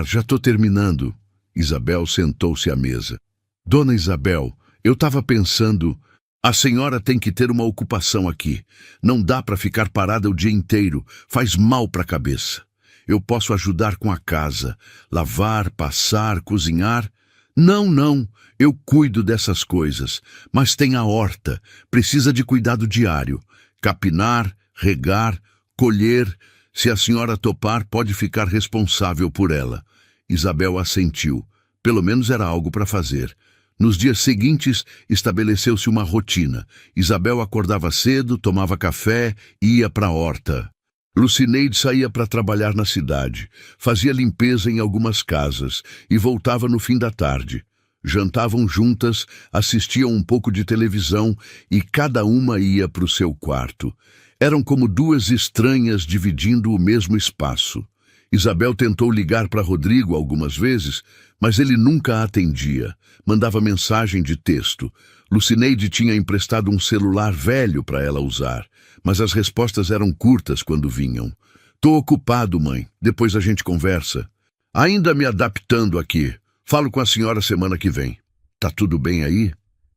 já estou terminando. Isabel sentou-se à mesa. Dona Isabel, eu estava pensando, a senhora tem que ter uma ocupação aqui. Não dá para ficar parada o dia inteiro, faz mal para a cabeça. Eu posso ajudar com a casa, lavar, passar, cozinhar. Não, eu cuido dessas coisas, mas tem a horta, precisa de cuidado diário. Capinar, regar, colher. Se a senhora topar, pode ficar responsável por ela. Isabel assentiu. Pelo menos era algo para fazer. Nos dias seguintes, estabeleceu-se uma rotina. Isabel acordava cedo, tomava café e ia para a horta. Lucineide saía para trabalhar na cidade, fazia limpeza em algumas casas e voltava no fim da tarde. Jantavam juntas, assistiam um pouco de televisão e cada uma ia para o seu quarto. Eram como duas estranhas dividindo o mesmo espaço. Isabel tentou ligar para Rodrigo algumas vezes, mas ele nunca a atendia. Mandava mensagem de texto. Lucineide tinha emprestado um celular velho para ela usar, mas as respostas eram curtas quando vinham. Tô ocupado, mãe. Depois a gente conversa. Ainda me adaptando aqui. Falo com a senhora semana que vem. Tá tudo bem aí?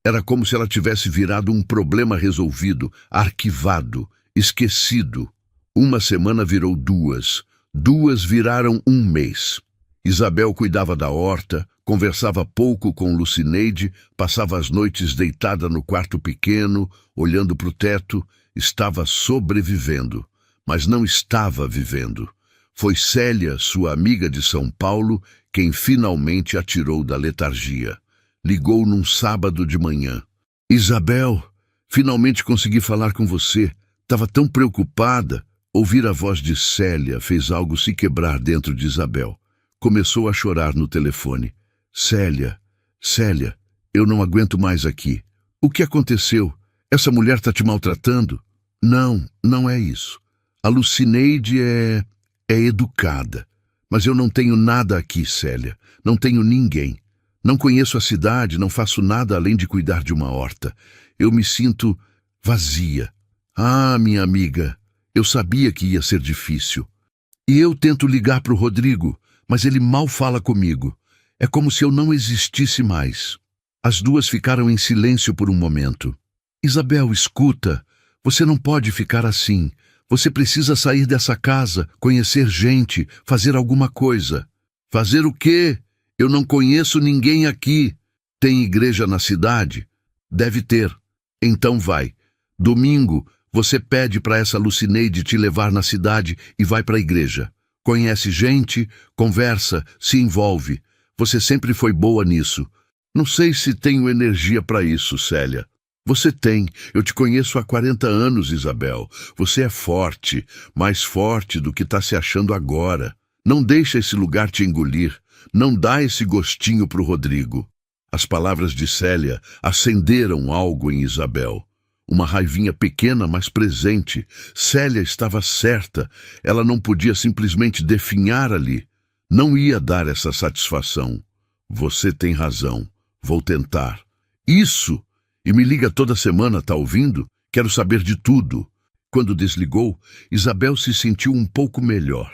Era como se ela tivesse virado um problema resolvido, arquivado, esquecido. Uma semana virou 2. 2 viraram 1 mês. Isabel cuidava da horta, conversava pouco com Lucineide, passava as noites deitada no quarto pequeno, olhando para o teto. Estava sobrevivendo, mas não estava vivendo. Foi Célia, sua amiga de São Paulo, quem finalmente a tirou da letargia. Ligou num sábado de manhã. Isabel, finalmente consegui falar com você. Estava tão preocupada. Ouvir a voz de Célia fez algo se quebrar dentro de Isabel. Começou a chorar no telefone. Célia, eu não aguento mais aqui. O que aconteceu? Essa mulher está te maltratando? Não é isso. A Lucineide é educada. Mas eu não tenho nada aqui, Célia. Não tenho ninguém. Não conheço a cidade, não faço nada além de cuidar de uma horta. Eu me sinto vazia. Ah, minha amiga, eu sabia que ia ser difícil. E eu tento ligar para o Rodrigo, mas ele mal fala comigo. É como se eu não existisse mais. As duas ficaram em silêncio por um momento. Isabel, escuta. Você não pode ficar assim. Você precisa sair dessa casa, conhecer gente, fazer alguma coisa. Fazer o quê? Eu não conheço ninguém aqui. Tem igreja na cidade? Deve ter. Então vai. Domingo, você pede para essa Lucineide te levar na cidade e vai para a igreja. Conhece gente, conversa, se envolve. Você sempre foi boa nisso. Não sei se tenho energia para isso, Célia. Você tem. Eu te conheço há 40 anos, Isabel. Você é forte, mais forte do que está se achando agora. Não deixa esse lugar te engolir. Não dá esse gostinho pro Rodrigo. As palavras de Célia acenderam algo em Isabel. Uma raivinha pequena, mas presente. Célia estava certa. Ela não podia simplesmente definhar ali. Não ia dar essa satisfação. Você tem razão. Vou tentar. Isso! E me liga toda semana, tá ouvindo? Quero saber de tudo. Quando desligou, Isabel se sentiu um pouco melhor.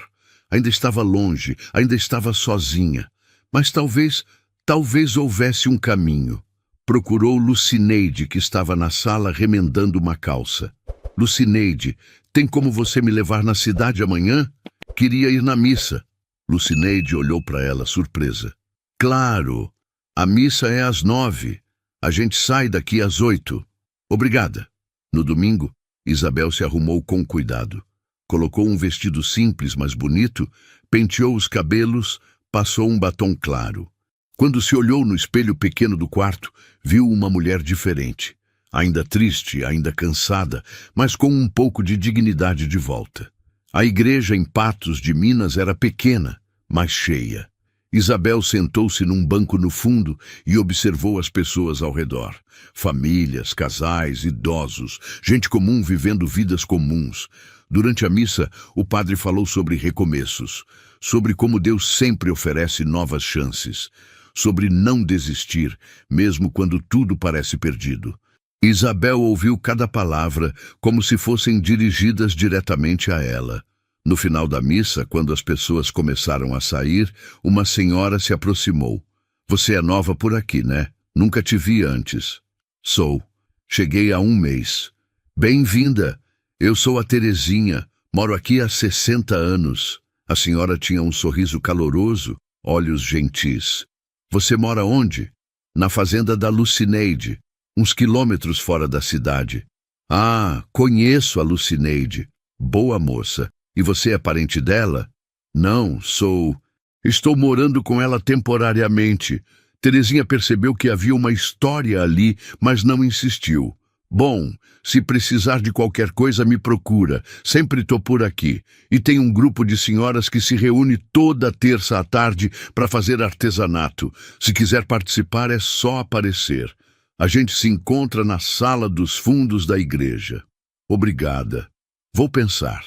Ainda estava longe, ainda estava sozinha. Mas talvez houvesse um caminho. Procurou Lucineide, que estava na sala remendando uma calça. Lucineide, tem como você me levar na cidade amanhã? Queria ir na missa. Lucineide olhou para ela, surpresa. Claro, a missa é às 9. A gente sai daqui às 8. Obrigada. No domingo, Isabel se arrumou com cuidado. Colocou um vestido simples, mas bonito, penteou os cabelos, passou um batom claro. Quando se olhou no espelho pequeno do quarto, viu uma mulher diferente. Ainda triste, ainda cansada, mas com um pouco de dignidade de volta. A igreja em Patos de Minas era pequena, mas cheia. Isabel sentou-se num banco no fundo e observou as pessoas ao redor. Famílias, casais, idosos, gente comum vivendo vidas comuns. Durante a missa, o padre falou sobre recomeços, sobre como Deus sempre oferece novas chances, sobre não desistir, mesmo quando tudo parece perdido. Isabel ouviu cada palavra como se fossem dirigidas diretamente a ela. No final da missa, quando as pessoas começaram a sair, uma senhora se aproximou. Você é nova por aqui, né? Nunca te vi antes. Sou. Cheguei há 1 mês. Bem-vinda. Eu sou a Terezinha. Moro aqui há 60 anos. A senhora tinha um sorriso caloroso, olhos gentis. Você mora onde? Na fazenda da Lucineide, uns quilômetros fora da cidade. Ah, conheço a Lucineide. Boa moça. E você é parente dela? Não, sou. Estou morando com ela temporariamente. Terezinha percebeu que havia uma história ali, mas não insistiu. Bom, se precisar de qualquer coisa, me procura. Sempre estou por aqui. E tem um grupo de senhoras que se reúne toda terça à tarde para fazer artesanato. Se quiser participar, é só aparecer. A gente se encontra na sala dos fundos da igreja. Obrigada. Vou pensar.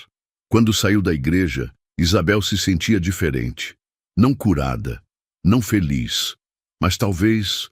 Quando saiu da igreja, Isabel se sentia diferente. Não curada, não feliz, mas talvez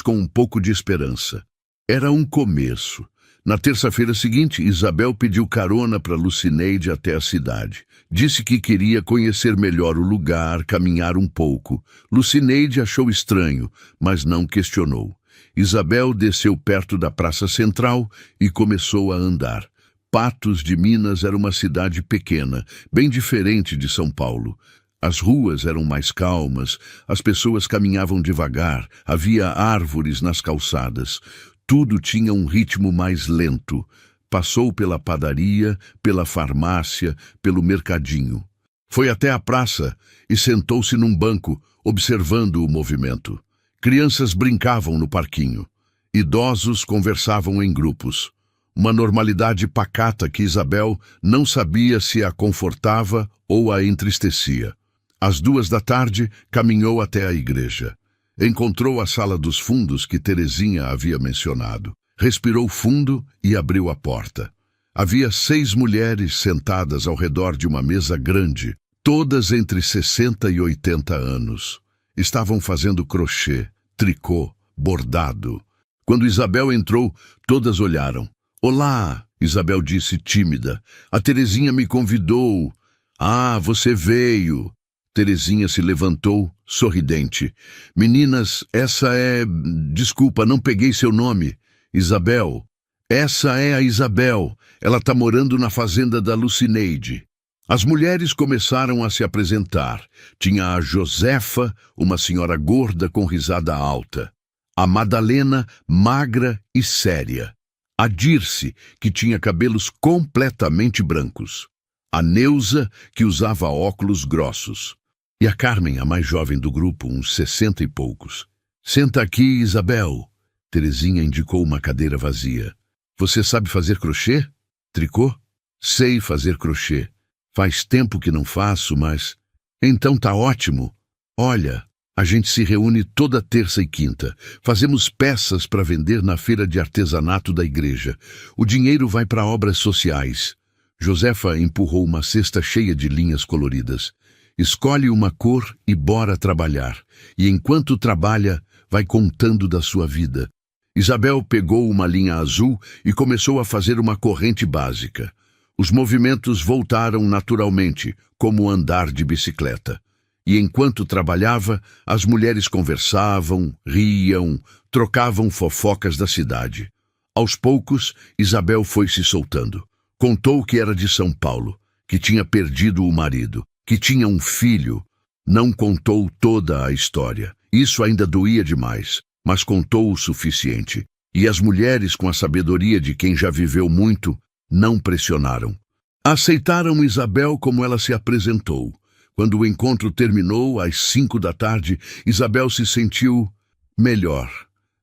com um pouco de esperança. Era um começo. Na terça-feira seguinte, Isabel pediu carona para Lucineide até a cidade. Disse que queria conhecer melhor o lugar, caminhar um pouco. Lucineide achou estranho, mas não questionou. Isabel desceu perto da Praça Central e começou a andar. Patos de Minas era uma cidade pequena, bem diferente de São Paulo. As ruas eram mais calmas, as pessoas caminhavam devagar, havia árvores nas calçadas. Tudo tinha um ritmo mais lento. Passou pela padaria, pela farmácia, pelo mercadinho. Foi até a praça e sentou-se num banco, observando o movimento. Crianças brincavam no parquinho. Idosos conversavam em grupos. Uma normalidade pacata que Isabel não sabia se a confortava ou a entristecia. Às 2 da tarde, caminhou até a igreja. Encontrou a sala dos fundos que Terezinha havia mencionado. Respirou fundo e abriu a porta. Havia 6 mulheres sentadas ao redor de uma mesa grande, todas entre 60 e 80 anos. Estavam fazendo crochê, tricô, bordado. Quando Isabel entrou, todas olharam. Olá, Isabel disse tímida. A Terezinha me convidou. Ah, você veio. Terezinha se levantou, sorridente. Meninas, essa é... Desculpa, não peguei seu nome. Isabel. Essa é a Isabel. Ela está morando na fazenda da Lucineide. As mulheres começaram a se apresentar. Tinha a Josefa, uma senhora gorda com risada alta. A Madalena, magra e séria. A Dirce, que tinha cabelos completamente brancos. A Neuza, que usava óculos grossos. E a Carmen, a mais jovem do grupo, uns 60 e poucos. Senta aqui, Isabel. Terezinha indicou uma cadeira vazia. Você sabe fazer crochê? Tricô? Sei fazer crochê. Faz tempo que não faço, mas... Então tá ótimo. Olha, a gente se reúne toda terça e quinta. Fazemos peças para vender na feira de artesanato da igreja. O dinheiro vai para obras sociais. Josefa empurrou uma cesta cheia de linhas coloridas. Escolhe uma cor e bora trabalhar. E enquanto trabalha, vai contando da sua vida. Isabel pegou uma linha azul e começou a fazer uma corrente básica. Os movimentos voltaram naturalmente, como andar de bicicleta. E enquanto trabalhava, as mulheres conversavam, riam, trocavam fofocas da cidade. Aos poucos, Isabel foi se soltando. Contou que era de São Paulo, que tinha perdido o marido, que tinha um filho. Não contou toda a história. Isso ainda doía demais, mas contou o suficiente. E as mulheres, com a sabedoria de quem já viveu muito, não pressionaram. Aceitaram Isabel como ela se apresentou. Quando o encontro terminou, às 5 da tarde, Isabel se sentiu melhor.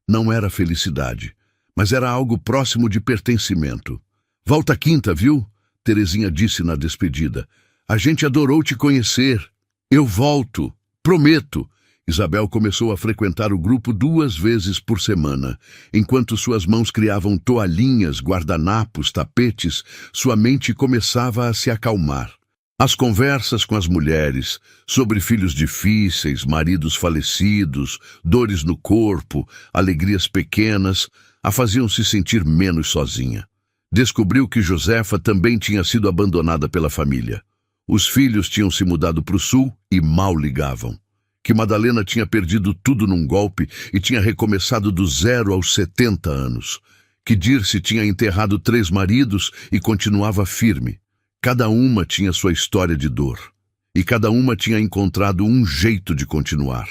Não era felicidade, mas era algo próximo de pertencimento. Volta quinta, viu? Terezinha disse na despedida. A gente adorou te conhecer. Eu volto, prometo. Isabel começou a frequentar o grupo 2 vezes por semana. Enquanto suas mãos criavam toalhinhas, guardanapos, tapetes, sua mente começava a se acalmar. As conversas com as mulheres, sobre filhos difíceis, maridos falecidos, dores no corpo, alegrias pequenas, a faziam se sentir menos sozinha. Descobriu que Josefa também tinha sido abandonada pela família. Os filhos tinham se mudado para o sul e mal ligavam. Que Madalena tinha perdido tudo num golpe e tinha recomeçado do 0 aos 70 anos. Que Dirce tinha enterrado 3 maridos e continuava firme. Cada uma tinha sua história de dor. E cada uma tinha encontrado um jeito de continuar.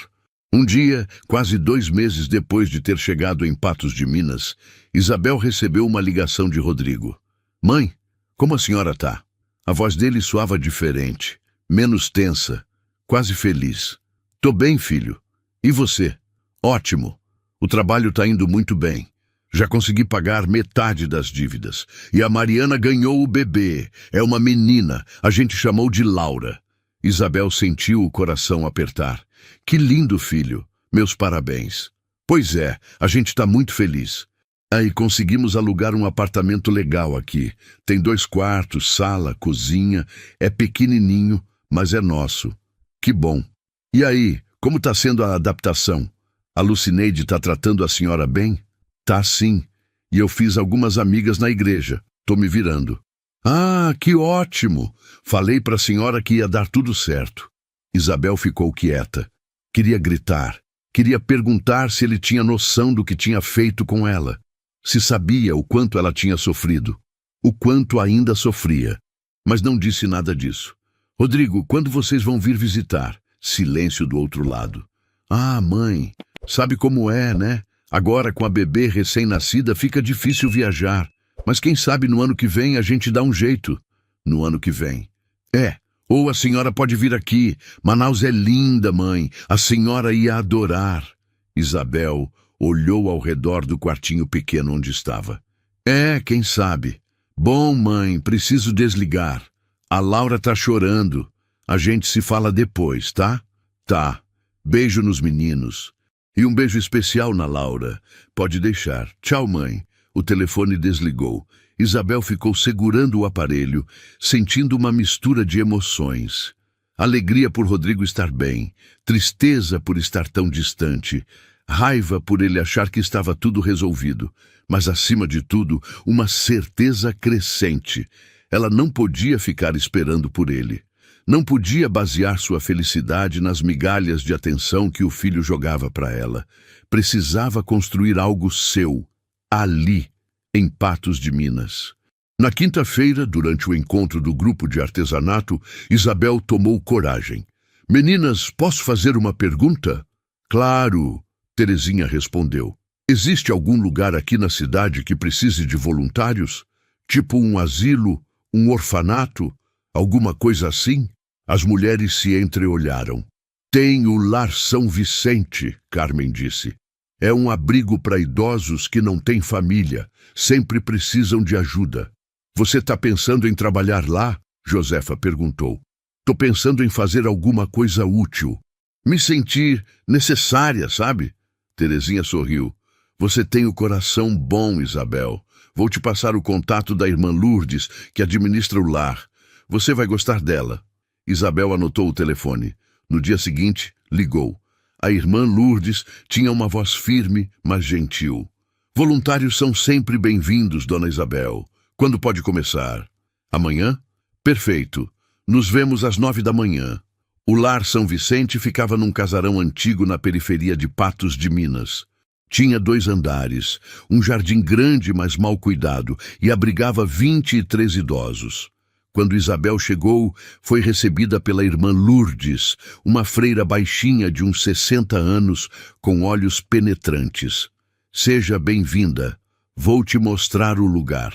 Um dia, quase 2 meses depois de ter chegado em Patos de Minas, Isabel recebeu uma ligação de Rodrigo. Mãe, como a senhora tá? A voz dele soava diferente, menos tensa, quase feliz. Tô bem, filho. E você? Ótimo. O trabalho tá indo muito bem. Já consegui pagar metade das dívidas. E a Mariana ganhou o bebê. É uma menina. A gente chamou de Laura. Isabel sentiu o coração apertar. Que lindo, filho. Meus parabéns. Pois é, a gente tá muito feliz. Aí conseguimos alugar um apartamento legal aqui. Tem 2 quartos, sala, cozinha. É pequenininho, mas é nosso. Que bom. E aí, como tá sendo a adaptação? A Lucineide tá tratando a senhora bem? Tá sim. E eu fiz algumas amigas na igreja. Tô me virando. Ah, que ótimo! Falei pra senhora que ia dar tudo certo. Isabel ficou quieta. Queria gritar. Queria perguntar se ele tinha noção do que tinha feito com ela. Se sabia o quanto ela tinha sofrido. O quanto ainda sofria. Mas não disse nada disso. Rodrigo, quando vocês vão vir visitar? Silêncio do outro lado. Ah, mãe, sabe como é, né? Agora, com a bebê recém-nascida, fica difícil viajar. Mas quem sabe no ano que vem a gente dá um jeito. No ano que vem. Ou a senhora pode vir aqui. Manaus é linda, mãe. A senhora ia adorar. Isabel olhou ao redor do quartinho pequeno onde estava. Quem sabe. Bom, mãe, preciso desligar. A Laura tá chorando. A gente se fala depois, tá? Tá. Beijo nos meninos. E um beijo especial na Laura. Pode deixar. Tchau, mãe. O telefone desligou. Isabel ficou segurando o aparelho, sentindo uma mistura de emoções. Alegria por Rodrigo estar bem, tristeza por estar tão distante, raiva por ele achar que estava tudo resolvido, mas acima de tudo, uma certeza crescente. Ela não podia ficar esperando por ele. Não podia basear sua felicidade nas migalhas de atenção que o filho jogava para ela. Precisava construir algo seu, ali, em Patos de Minas. Na quinta-feira, durante o encontro do grupo de artesanato, Isabel tomou coragem. Meninas, posso fazer uma pergunta? Claro, Terezinha respondeu. Existe algum lugar aqui na cidade que precise de voluntários? Tipo um asilo, um orfanato, alguma coisa assim? As mulheres se entreolharam. Tem o Lar São Vicente, Carmen disse. É um abrigo para idosos que não têm família, sempre precisam de ajuda. Você está pensando em trabalhar lá? Josefa perguntou. Tô pensando em fazer alguma coisa útil. Me sentir necessária, sabe? Terezinha sorriu. Você tem o coração bom, Isabel. Vou te passar o contato da irmã Lourdes, que administra o lar. Você vai gostar dela. Isabel anotou o telefone. No dia seguinte, ligou. A irmã Lourdes tinha uma voz firme, mas gentil. Voluntários são sempre bem-vindos, dona Isabel. Quando pode começar? Amanhã? Perfeito. Nos vemos às 9 da manhã. O lar São Vicente ficava num casarão antigo na periferia de Patos de Minas. Tinha 2 andares, um jardim grande, mas mal cuidado, e abrigava 23 idosos. Quando Isabel chegou, foi recebida pela irmã Lourdes, uma freira baixinha de uns 60 anos, com olhos penetrantes. Seja bem-vinda. Vou te mostrar o lugar.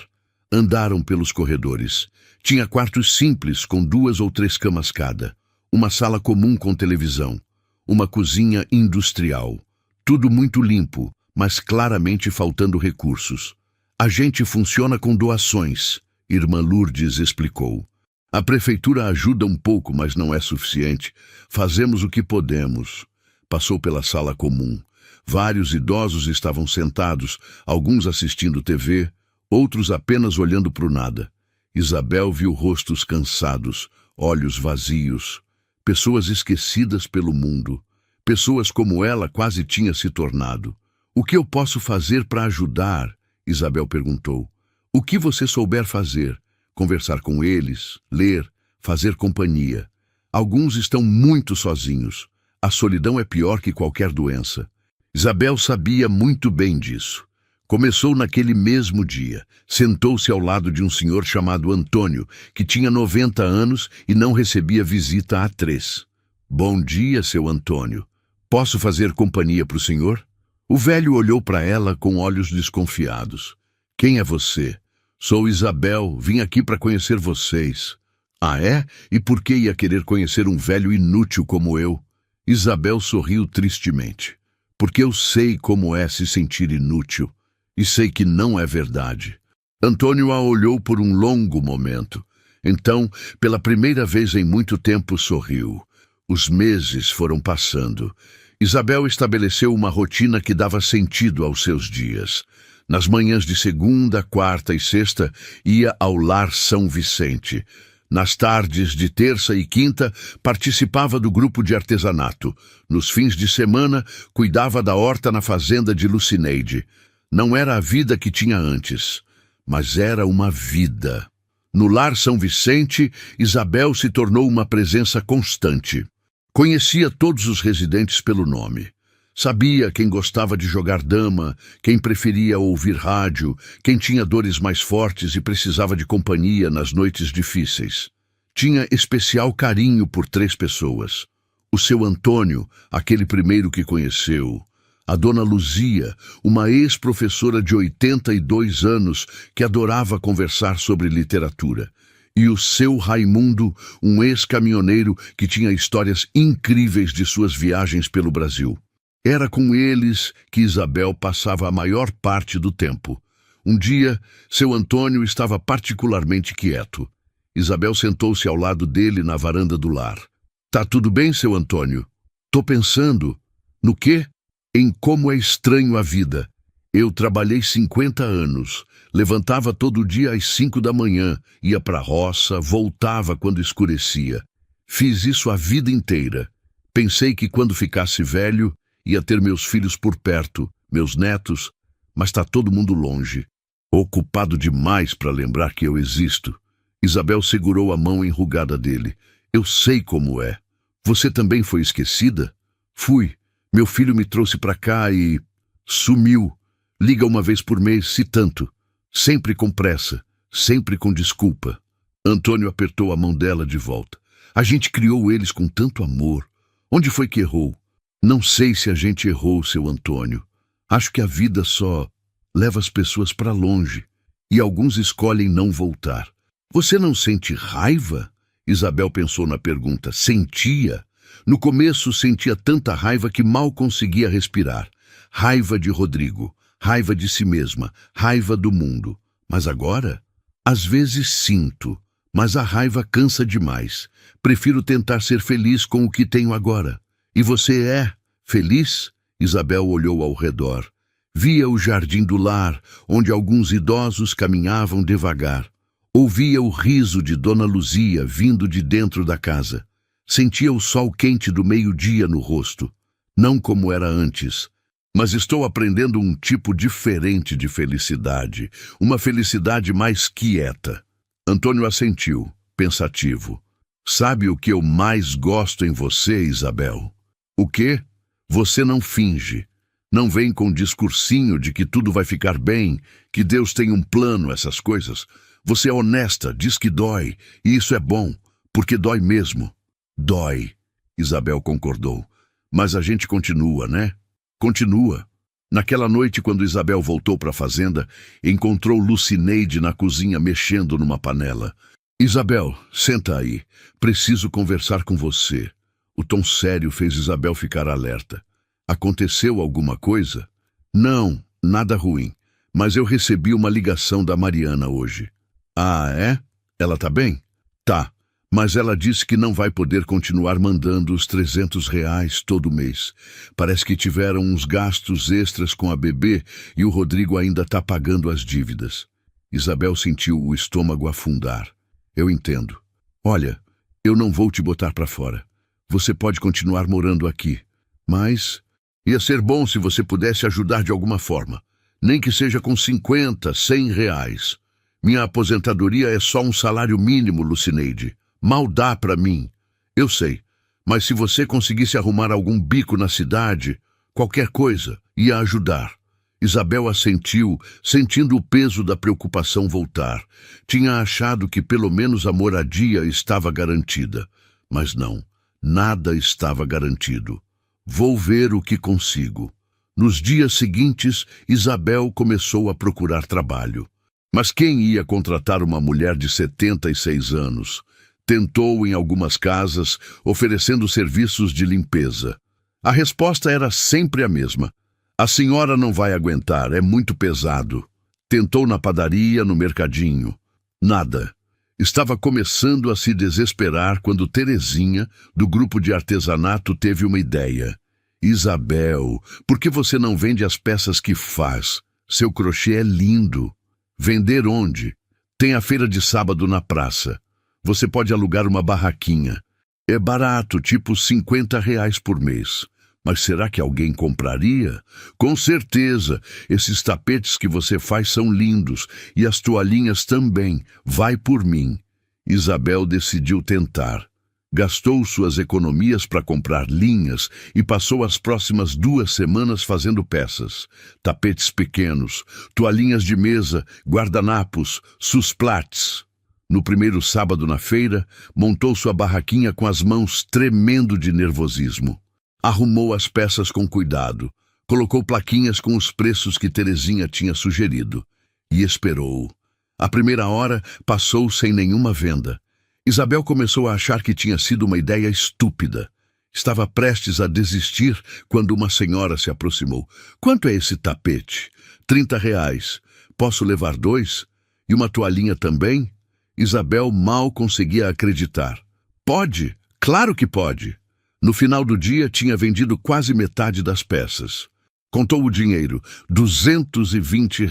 Andaram pelos corredores. Tinha quartos simples, com 2 ou 3 camas cada. Uma sala comum com televisão. Uma cozinha industrial. Tudo muito limpo, mas claramente faltando recursos. A gente funciona com doações, irmã Lourdes explicou. A prefeitura ajuda um pouco, mas não é suficiente. Fazemos o que podemos. Passou pela sala comum. Vários idosos estavam sentados, alguns assistindo TV, outros apenas olhando para o nada. Isabel viu rostos cansados, olhos vazios. Pessoas esquecidas pelo mundo. Pessoas como ela quase tinha se tornado. O que eu posso fazer para ajudar? Isabel perguntou. O que você souber fazer? Conversar com eles, ler, fazer companhia. Alguns estão muito sozinhos. A solidão é pior que qualquer doença. Isabel sabia muito bem disso. Começou naquele mesmo dia. Sentou-se ao lado de um senhor chamado Antônio, que tinha 90 anos e não recebia visita há 3. Bom dia, seu Antônio. Posso fazer companhia para o senhor? O velho olhou para ela com olhos desconfiados. Quem é você? Sou Isabel, vim aqui para conhecer vocês. Ah, é? E por que ia querer conhecer um velho inútil como eu? Isabel sorriu tristemente. Porque eu sei como é se sentir inútil. E sei que não é verdade. Antônio a olhou por um longo momento. Então, pela primeira vez em muito tempo, sorriu. Os meses foram passando. Isabel estabeleceu uma rotina que dava sentido aos seus dias. Nas manhãs de segunda, quarta e sexta, ia ao lar São Vicente. Nas tardes de terça e quinta, participava do grupo de artesanato. Nos fins de semana, cuidava da horta na fazenda de Lucineide. Não era a vida que tinha antes, mas era uma vida. No lar São Vicente, Isabel se tornou uma presença constante. Conhecia todos os residentes pelo nome. Sabia quem gostava de jogar dama, quem preferia ouvir rádio, quem tinha dores mais fortes e precisava de companhia nas noites difíceis. Tinha especial carinho por 3 pessoas. O seu Antônio, aquele primeiro que conheceu. A dona Luzia, uma ex-professora de 82 anos que adorava conversar sobre literatura. E o seu Raimundo, um ex-caminhoneiro que tinha histórias incríveis de suas viagens pelo Brasil. Era com eles que Isabel passava a maior parte do tempo. Um dia, seu Antônio estava particularmente quieto. Isabel sentou-se ao lado dele na varanda do lar. Tá tudo bem, seu Antônio? Tô pensando. No quê? Em como é estranho a vida. Eu trabalhei 50 anos. Levantava todo dia às 5 da manhã, ia para a roça, voltava quando escurecia. Fiz isso a vida inteira. Pensei que quando ficasse velho, ia ter meus filhos por perto, meus netos, mas está todo mundo longe. Ocupado demais para lembrar que eu existo. Isabel segurou a mão enrugada dele. Eu sei como é. Você também foi esquecida? Fui. Meu filho me trouxe para cá e... sumiu. Liga uma vez por mês, se tanto. Sempre com pressa, sempre com desculpa. Antônio apertou a mão dela de volta. A gente criou eles com tanto amor. Onde foi que errou? Não sei se a gente errou, seu Antônio. Acho que a vida só leva as pessoas para longe. E alguns escolhem não voltar. Você não sente raiva? Isabel pensou na pergunta. Sentia? No começo sentia tanta raiva que mal conseguia respirar. raiva de Rodrigo, raiva de si mesma, raiva do mundo. Mas agora? Às vezes sinto, mas a raiva cansa demais. Prefiro tentar ser feliz com o que tenho agora. E você é feliz? Isabel olhou ao redor. Via o jardim do lar, onde alguns idosos caminhavam devagar. Ouvia o riso de Dona Luzia vindo de dentro da casa. Sentia o sol quente do meio-dia no rosto. Não como era antes. Mas estou aprendendo um tipo diferente de felicidade. Uma felicidade mais quieta. Antônio assentiu, pensativo. Sabe o que eu mais gosto em você, Isabel? O quê? Você não finge. Não vem com um discursinho de que tudo vai ficar bem, que Deus tem um plano, essas coisas. Você é honesta, diz que dói, e isso é bom, porque dói mesmo. Dói, Isabel concordou. Mas a gente continua, né? Continua. Naquela noite, quando Isabel voltou para a fazenda, encontrou Lucineide na cozinha mexendo numa panela. Isabel, senta aí. Preciso conversar com você. O tom sério fez Isabel ficar alerta. Aconteceu alguma coisa? Não, nada ruim. Mas eu recebi uma ligação da Mariana hoje. Ah, é? Ela tá bem? Tá. Mas ela disse que não vai poder continuar mandando os R$ 300 todo mês. Parece que tiveram uns gastos extras com a bebê e o Rodrigo ainda tá pagando as dívidas. Isabel sentiu o estômago afundar. Eu entendo. Olha, eu não vou te botar para fora. Você pode continuar morando aqui. Mas ia ser bom se você pudesse ajudar de alguma forma. Nem que seja com 50, R$ 100. Minha aposentadoria é só um salário mínimo, Lucineide. Mal dá para mim. Eu sei, mas se você conseguisse arrumar algum bico na cidade, qualquer coisa, ia ajudar. Isabel assentiu, sentindo o peso da preocupação voltar. Tinha achado que pelo menos a moradia estava garantida. Mas não, nada estava garantido. Vou ver o que consigo. Nos dias seguintes, Isabel começou a procurar trabalho. Mas quem ia contratar uma mulher de 76 anos? Tentou em algumas casas, oferecendo serviços de limpeza. A resposta era sempre a mesma. A senhora não vai aguentar, é muito pesado. Tentou na padaria, no mercadinho. Nada. Estava começando a se desesperar quando Terezinha, do grupo de artesanato, teve uma ideia. Isabel, por que você não vende as peças que faz? Seu crochê é lindo. Vender onde? Tem a feira de sábado na praça. Você pode alugar uma barraquinha. É barato, tipo R$ 50 por mês. Mas será que alguém compraria? Com certeza. Esses tapetes que você faz são lindos. E as toalhinhas também. Vai por mim. Isabel decidiu tentar. Gastou suas economias para comprar linhas e passou as próximas 2 semanas fazendo peças. Tapetes pequenos, toalhinhas de mesa, guardanapos, susplates. No primeiro sábado na feira, montou sua barraquinha com as mãos tremendo de nervosismo. Arrumou as peças com cuidado, colocou plaquinhas com os preços que Terezinha tinha sugerido e esperou. A primeira hora passou sem nenhuma venda. Isabel começou a achar que tinha sido uma ideia estúpida. Estava prestes a desistir quando uma senhora se aproximou. Quanto é esse tapete? R$ 30. Posso levar 2? E uma toalhinha também? Isabel mal conseguia acreditar. Pode? Claro que pode. No final do dia, tinha vendido quase metade das peças. Contou o dinheiro, R$ 220.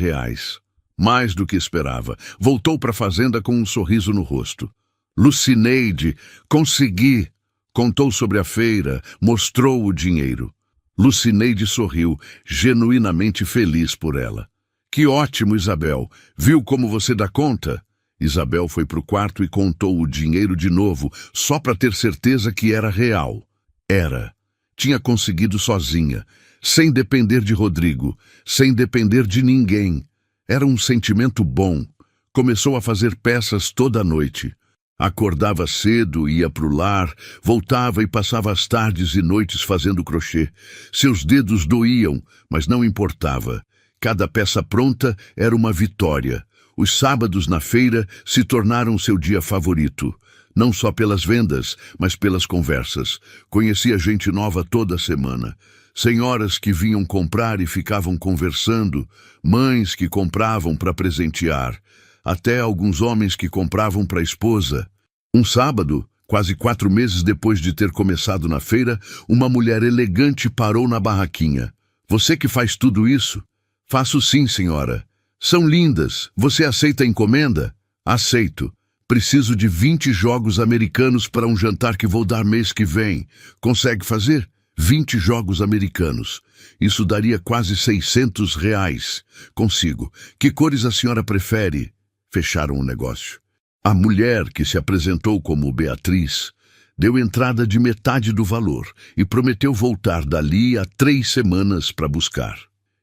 Mais do que esperava. Voltou para a fazenda com um sorriso no rosto. Lucineide, consegui. Contou sobre a feira, mostrou o dinheiro. Lucineide sorriu, genuinamente feliz por ela. Que ótimo, Isabel. Viu como você dá conta? Isabel foi para o quarto e contou o dinheiro de novo, só para ter certeza que era real. Era. Tinha conseguido sozinha, sem depender de Rodrigo, sem depender de ninguém. Era um sentimento bom. Começou a fazer peças toda noite. Acordava cedo, ia para o lar, voltava e passava as tardes e noites fazendo crochê. Seus dedos doíam, mas não importava. Cada peça pronta era uma vitória. Os sábados na feira se tornaram seu dia favorito. Não só pelas vendas, mas pelas conversas. Conhecia gente nova toda semana. senhoras que vinham comprar e ficavam conversando, mães que compravam para presentear, até alguns homens que compravam para a esposa. Um sábado, quase 4 meses depois de ter começado na feira, uma mulher elegante parou na barraquinha. Você que faz tudo isso? Faço sim, senhora. São lindas. Você aceita a encomenda? Aceito. Preciso de 20 jogos americanos para um jantar que vou dar mês que vem. Consegue fazer? 20 jogos americanos. Isso daria quase R$ 600. Consigo. Que cores a senhora prefere? Fecharam o negócio. A mulher, que se apresentou como Beatriz, deu entrada de metade do valor e prometeu voltar dali a 3 semanas para buscar.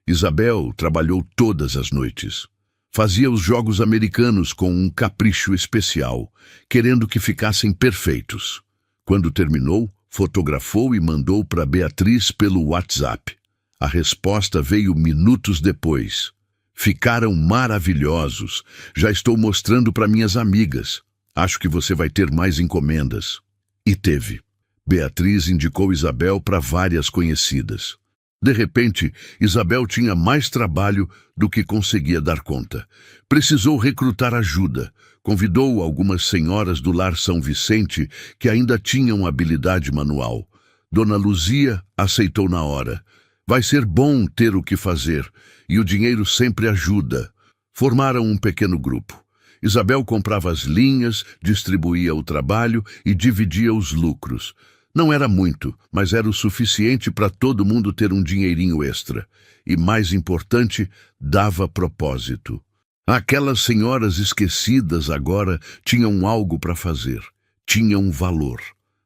Isabel trabalhou todas as noites. Fazia os jogos americanos com um capricho especial, querendo que ficassem perfeitos. Quando terminou, fotografou e mandou para Beatriz pelo WhatsApp. A resposta veio minutos depois. Ficaram maravilhosos. Já estou mostrando para minhas amigas. Acho que você vai ter mais encomendas. E teve. Beatriz indicou Isabel para várias conhecidas. De repente, Isabel tinha mais trabalho do que conseguia dar conta. Precisou recrutar ajuda. Convidou algumas senhoras do Lar São Vicente que ainda tinham habilidade manual. Dona Luzia aceitou na hora. Vai ser bom ter o que fazer, e o dinheiro sempre ajuda. Formaram um pequeno grupo. Isabel comprava as linhas, distribuía o trabalho e dividia os lucros. Não era muito, mas era o suficiente para todo mundo ter um dinheirinho extra. E, mais importante, dava propósito. Aquelas senhoras esquecidas agora tinham algo para fazer. Tinham valor.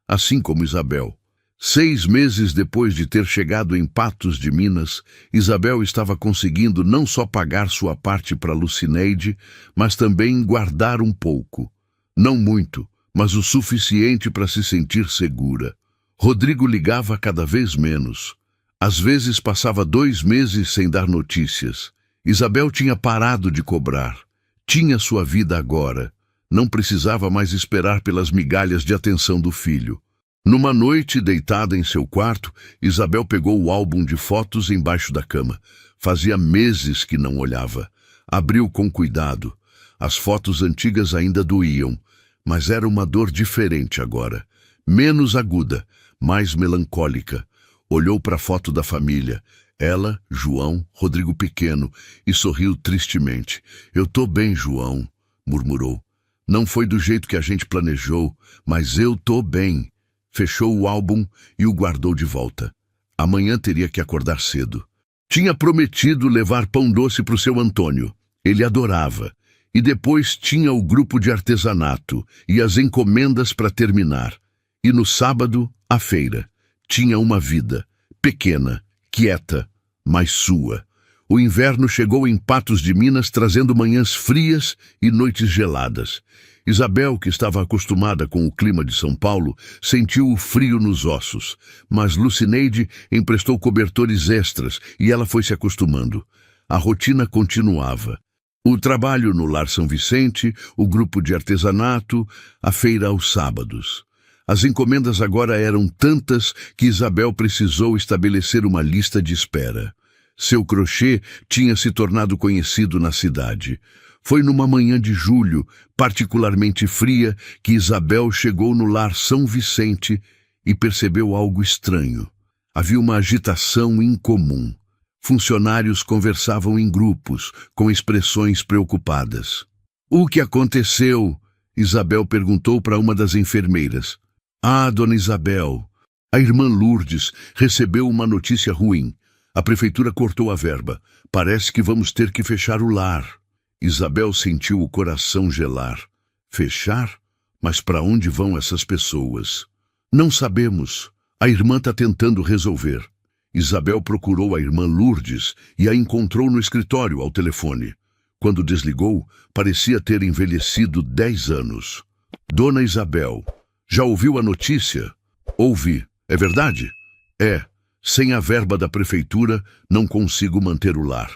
Assim como Isabel. 6 meses depois de ter chegado em Patos de Minas, Isabel estava conseguindo não só pagar sua parte para Lucineide, mas também guardar um pouco. Não muito, mas o suficiente para se sentir segura. Rodrigo ligava cada vez menos. Às vezes passava 2 meses sem dar notícias. Isabel tinha parado de cobrar. Tinha sua vida agora. Não precisava mais esperar pelas migalhas de atenção do filho. Numa noite, deitada em seu quarto, Isabel pegou o álbum de fotos embaixo da cama. Fazia meses que não olhava. Abriu com cuidado. As fotos antigas ainda doíam, mas era uma dor diferente agora. Menos aguda, mais melancólica. Olhou para a foto da família. Ela, João, Rodrigo pequeno, e sorriu tristemente. "Eu tô bem, João", murmurou. "Não foi do jeito que a gente planejou, mas eu tô bem." Fechou o álbum e o guardou de volta. Amanhã teria que acordar cedo. Tinha prometido levar pão doce para o seu Antônio. Ele adorava. E depois tinha o grupo de artesanato e as encomendas para terminar. E no sábado, a feira. Tinha uma vida. Pequena, quieta, mas sua. O inverno chegou em Patos de Minas trazendo manhãs frias e noites geladas. Isabel, que estava acostumada com o clima de São Paulo, sentiu o frio nos ossos, mas Lucineide emprestou cobertores extras e ela foi se acostumando. A rotina continuava. O trabalho no Lar São Vicente, o grupo de artesanato, a feira aos sábados. As encomendas agora eram tantas que Isabel precisou estabelecer uma lista de espera. Seu crochê tinha se tornado conhecido na cidade. Foi numa manhã de julho, particularmente fria, que Isabel chegou no Lar São Vicente e percebeu algo estranho. Havia uma agitação incomum. Funcionários conversavam em grupos, com expressões preocupadas. "O que aconteceu?" Isabel perguntou para uma das enfermeiras. "Ah, dona Isabel, a irmã Lourdes recebeu uma notícia ruim. A prefeitura cortou a verba. Parece que vamos ter que fechar o lar." Isabel sentiu o coração gelar. Fechar? Mas para onde vão essas pessoas? "Não sabemos. A irmã está tentando resolver." Isabel procurou a irmã Lourdes e a encontrou no escritório ao telefone. Quando desligou, parecia ter envelhecido 10 anos. "Dona Isabel, já ouviu a notícia?" "Ouvi. É verdade?" "É. Sem a verba da prefeitura, não consigo manter o lar.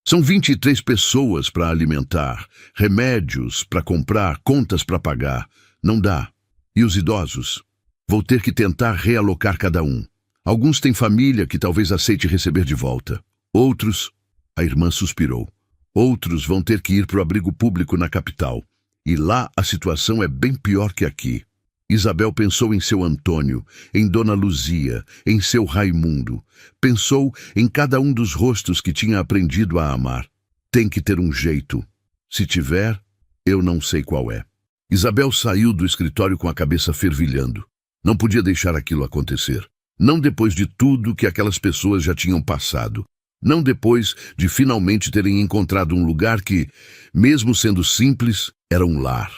São 23 pessoas para alimentar, remédios para comprar, contas para pagar. Não dá. E os idosos? Vou ter que tentar realocar cada um." Alguns têm família que talvez aceite receber de volta. Outros, a irmã suspirou, outros vão ter que ir para o abrigo público na capital. E lá a situação é bem pior que aqui. Isabel pensou em seu Antônio, em Dona Luzia, em seu Raimundo. Pensou em cada um dos rostos que tinha aprendido a amar. Tem que ter um jeito. Se tiver, eu não sei qual é. Isabel saiu do escritório com a cabeça fervilhando. Não podia deixar aquilo acontecer. Não depois de tudo que aquelas pessoas já tinham passado. Não depois de finalmente terem encontrado um lugar que, mesmo sendo simples, era um lar.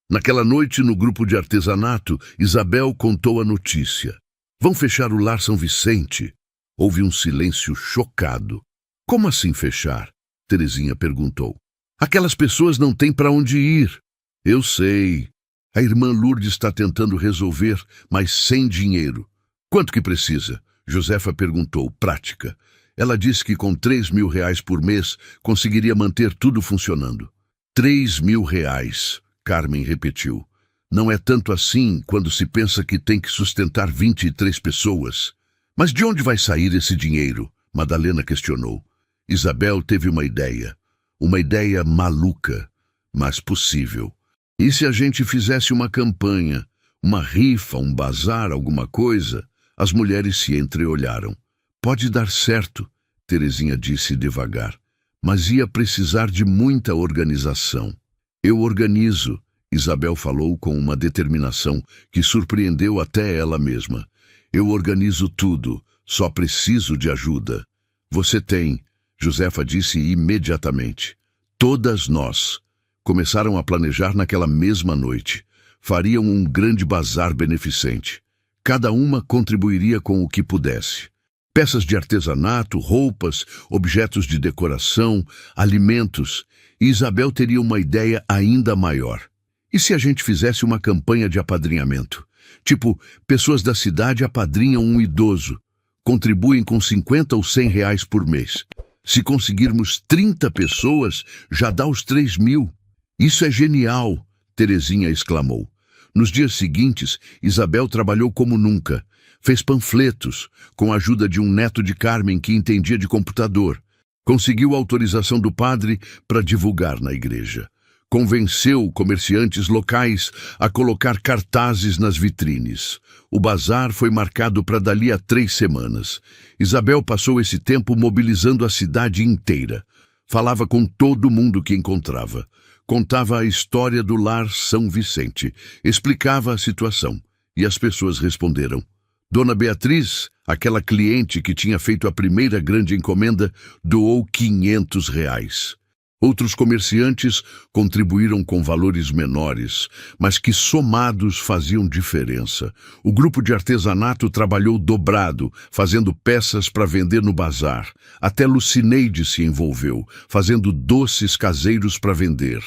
Naquela noite, no grupo de artesanato, Isabel contou a notícia. Vão fechar o Lar São Vicente? Houve um silêncio chocado. Como assim fechar? Terezinha perguntou. Aquelas pessoas não têm para onde ir. Eu sei. A irmã Lourdes está tentando resolver, mas sem dinheiro. Quanto que precisa? Josefa perguntou, prática. Ela disse que com 3.000 reais por mês conseguiria manter tudo funcionando. 3.000 reais, Carmen repetiu. Não é tanto assim quando se pensa que tem que sustentar 23 pessoas. Mas de onde vai sair esse dinheiro? Madalena questionou. Isabel teve uma ideia maluca, mas possível. E se a gente fizesse uma campanha, uma rifa, um bazar, alguma coisa? As mulheres se entreolharam. Pode dar certo, Terezinha disse devagar, mas ia precisar de muita organização. Eu organizo, Isabel falou com uma determinação que surpreendeu até ela mesma. Eu organizo tudo, só preciso de ajuda. Você tem, Josefa disse imediatamente. Todas nós. Começaram a planejar naquela mesma noite. Fariam um grande bazar beneficente. Cada uma contribuiria com o que pudesse. Peças de artesanato, roupas, objetos de decoração, alimentos. E Isabel teria uma ideia ainda maior. E se a gente fizesse uma campanha de apadrinhamento? Tipo, pessoas da cidade apadrinham um idoso. Contribuem com 50 ou 100 reais por mês. Se conseguirmos 30 pessoas, já dá os 3.000. Isso é genial, Terezinha exclamou. Nos dias seguintes, Isabel trabalhou como nunca. Fez panfletos, com a ajuda de um neto de Carmen que entendia de computador. Conseguiu a autorização do padre para divulgar na igreja. Convenceu comerciantes locais a colocar cartazes nas vitrines. O bazar foi marcado para dali a 3 semanas. Isabel passou esse tempo mobilizando a cidade inteira. Falava com todo mundo que encontrava. Contava a história do Lar São Vicente. Explicava a situação. E as pessoas responderam. Dona Beatriz, aquela cliente que tinha feito a primeira grande encomenda, doou 500 reais. Outros comerciantes contribuíram com valores menores, mas que somados faziam diferença. O grupo de artesanato trabalhou dobrado, fazendo peças para vender no bazar. Até Lucineide se envolveu, fazendo doces caseiros para vender.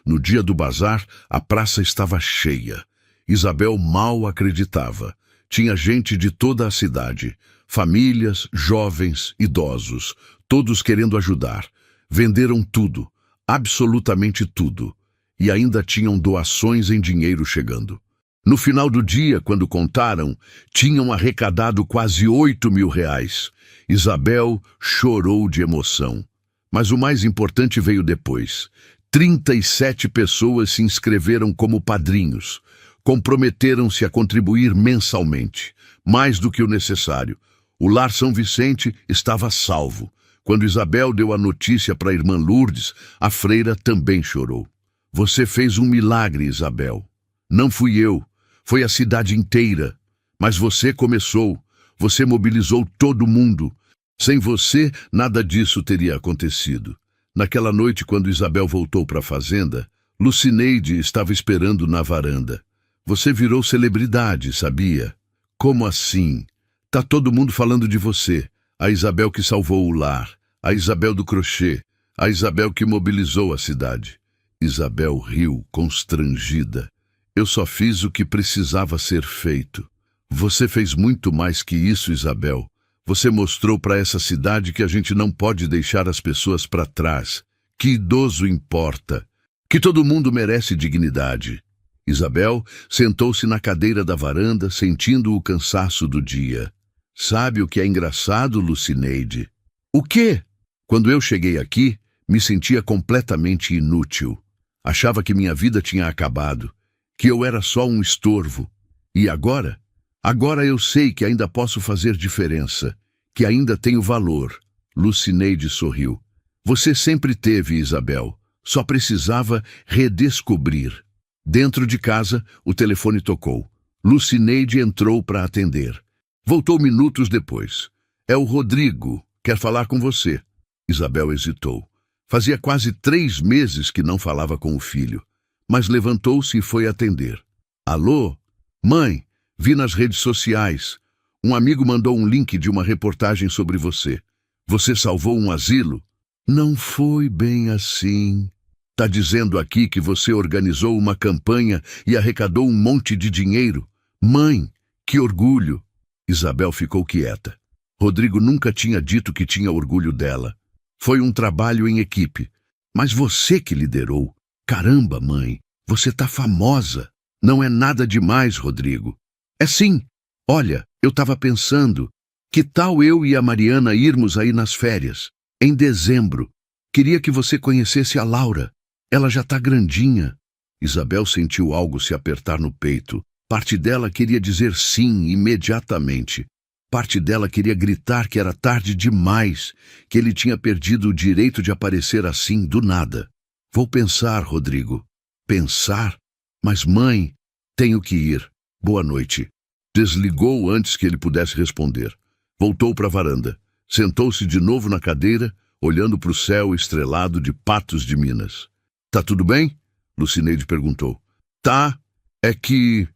No dia do bazar, a praça estava cheia. Isabel mal acreditava. Tinha gente de toda a cidade, famílias, jovens, idosos, todos querendo ajudar. Venderam tudo, absolutamente tudo, e ainda tinham doações em dinheiro chegando. No final do dia, quando contaram, tinham arrecadado quase 8.000 reais. Isabel chorou de emoção. Mas o mais importante veio depois. 37 pessoas se inscreveram como padrinhos. Comprometeram-se a contribuir mensalmente, mais do que o necessário. O Lar São Vicente estava salvo. Quando Isabel deu a notícia para a irmã Lourdes, a freira também chorou. Você fez um milagre, Isabel. Não fui eu, foi a cidade inteira. Mas você começou, você mobilizou todo mundo. Sem você, nada disso teria acontecido. Naquela noite, quando Isabel voltou para a fazenda, Lucineide estava esperando na varanda. Você virou celebridade, sabia? Como assim? Tá todo mundo falando de você. A Isabel que salvou o lar, a Isabel do crochê, a Isabel que mobilizou a cidade. Isabel riu, constrangida. Eu só fiz o que precisava ser feito. Você fez muito mais que isso, Isabel. Você mostrou para essa cidade que a gente não pode deixar as pessoas para trás. Que idoso importa. Que todo mundo merece dignidade. Isabel sentou-se na cadeira da varanda, sentindo o cansaço do dia. Sabe o que é engraçado, Lucineide? O quê? Quando eu cheguei aqui, me sentia completamente inútil. Achava que minha vida tinha acabado, que eu era só um estorvo. E agora? Agora eu sei que ainda posso fazer diferença, que ainda tenho valor. Lucineide sorriu. Você sempre teve, Isabel. Só precisava redescobrir. Dentro de casa, o telefone tocou. Lucineide entrou para atender. Voltou minutos depois. É o Rodrigo. Quer falar com você. Isabel hesitou. Fazia quase 3 meses que não falava com o filho, mas levantou-se e foi atender. Alô? Mãe, vi nas redes sociais. Um amigo mandou um link de uma reportagem sobre você. Você salvou um asilo? Não foi bem assim. Tá dizendo aqui que você organizou uma campanha e arrecadou um monte de dinheiro? Mãe, que orgulho! Isabel ficou quieta. Rodrigo nunca tinha dito que tinha orgulho dela. Foi um trabalho em equipe. Mas você que liderou. Caramba, mãe, você tá famosa. Não é nada demais, Rodrigo. É sim. Olha, eu tava pensando, que tal eu e a Mariana irmos aí nas férias? Em dezembro. Queria que você conhecesse a Laura. Ela já tá grandinha. Isabel sentiu algo se apertar no peito. Parte dela queria dizer sim imediatamente. Parte dela queria gritar que era tarde demais, que ele tinha perdido o direito de aparecer assim do nada. Vou pensar, Rodrigo. Pensar? Mas mãe, tenho que ir. Boa noite. Desligou antes que ele pudesse responder. Voltou para a varanda. Sentou-se de novo na cadeira, olhando para o céu estrelado de Patos de Minas. Tá tudo bem? Lucineide perguntou. Tá, é que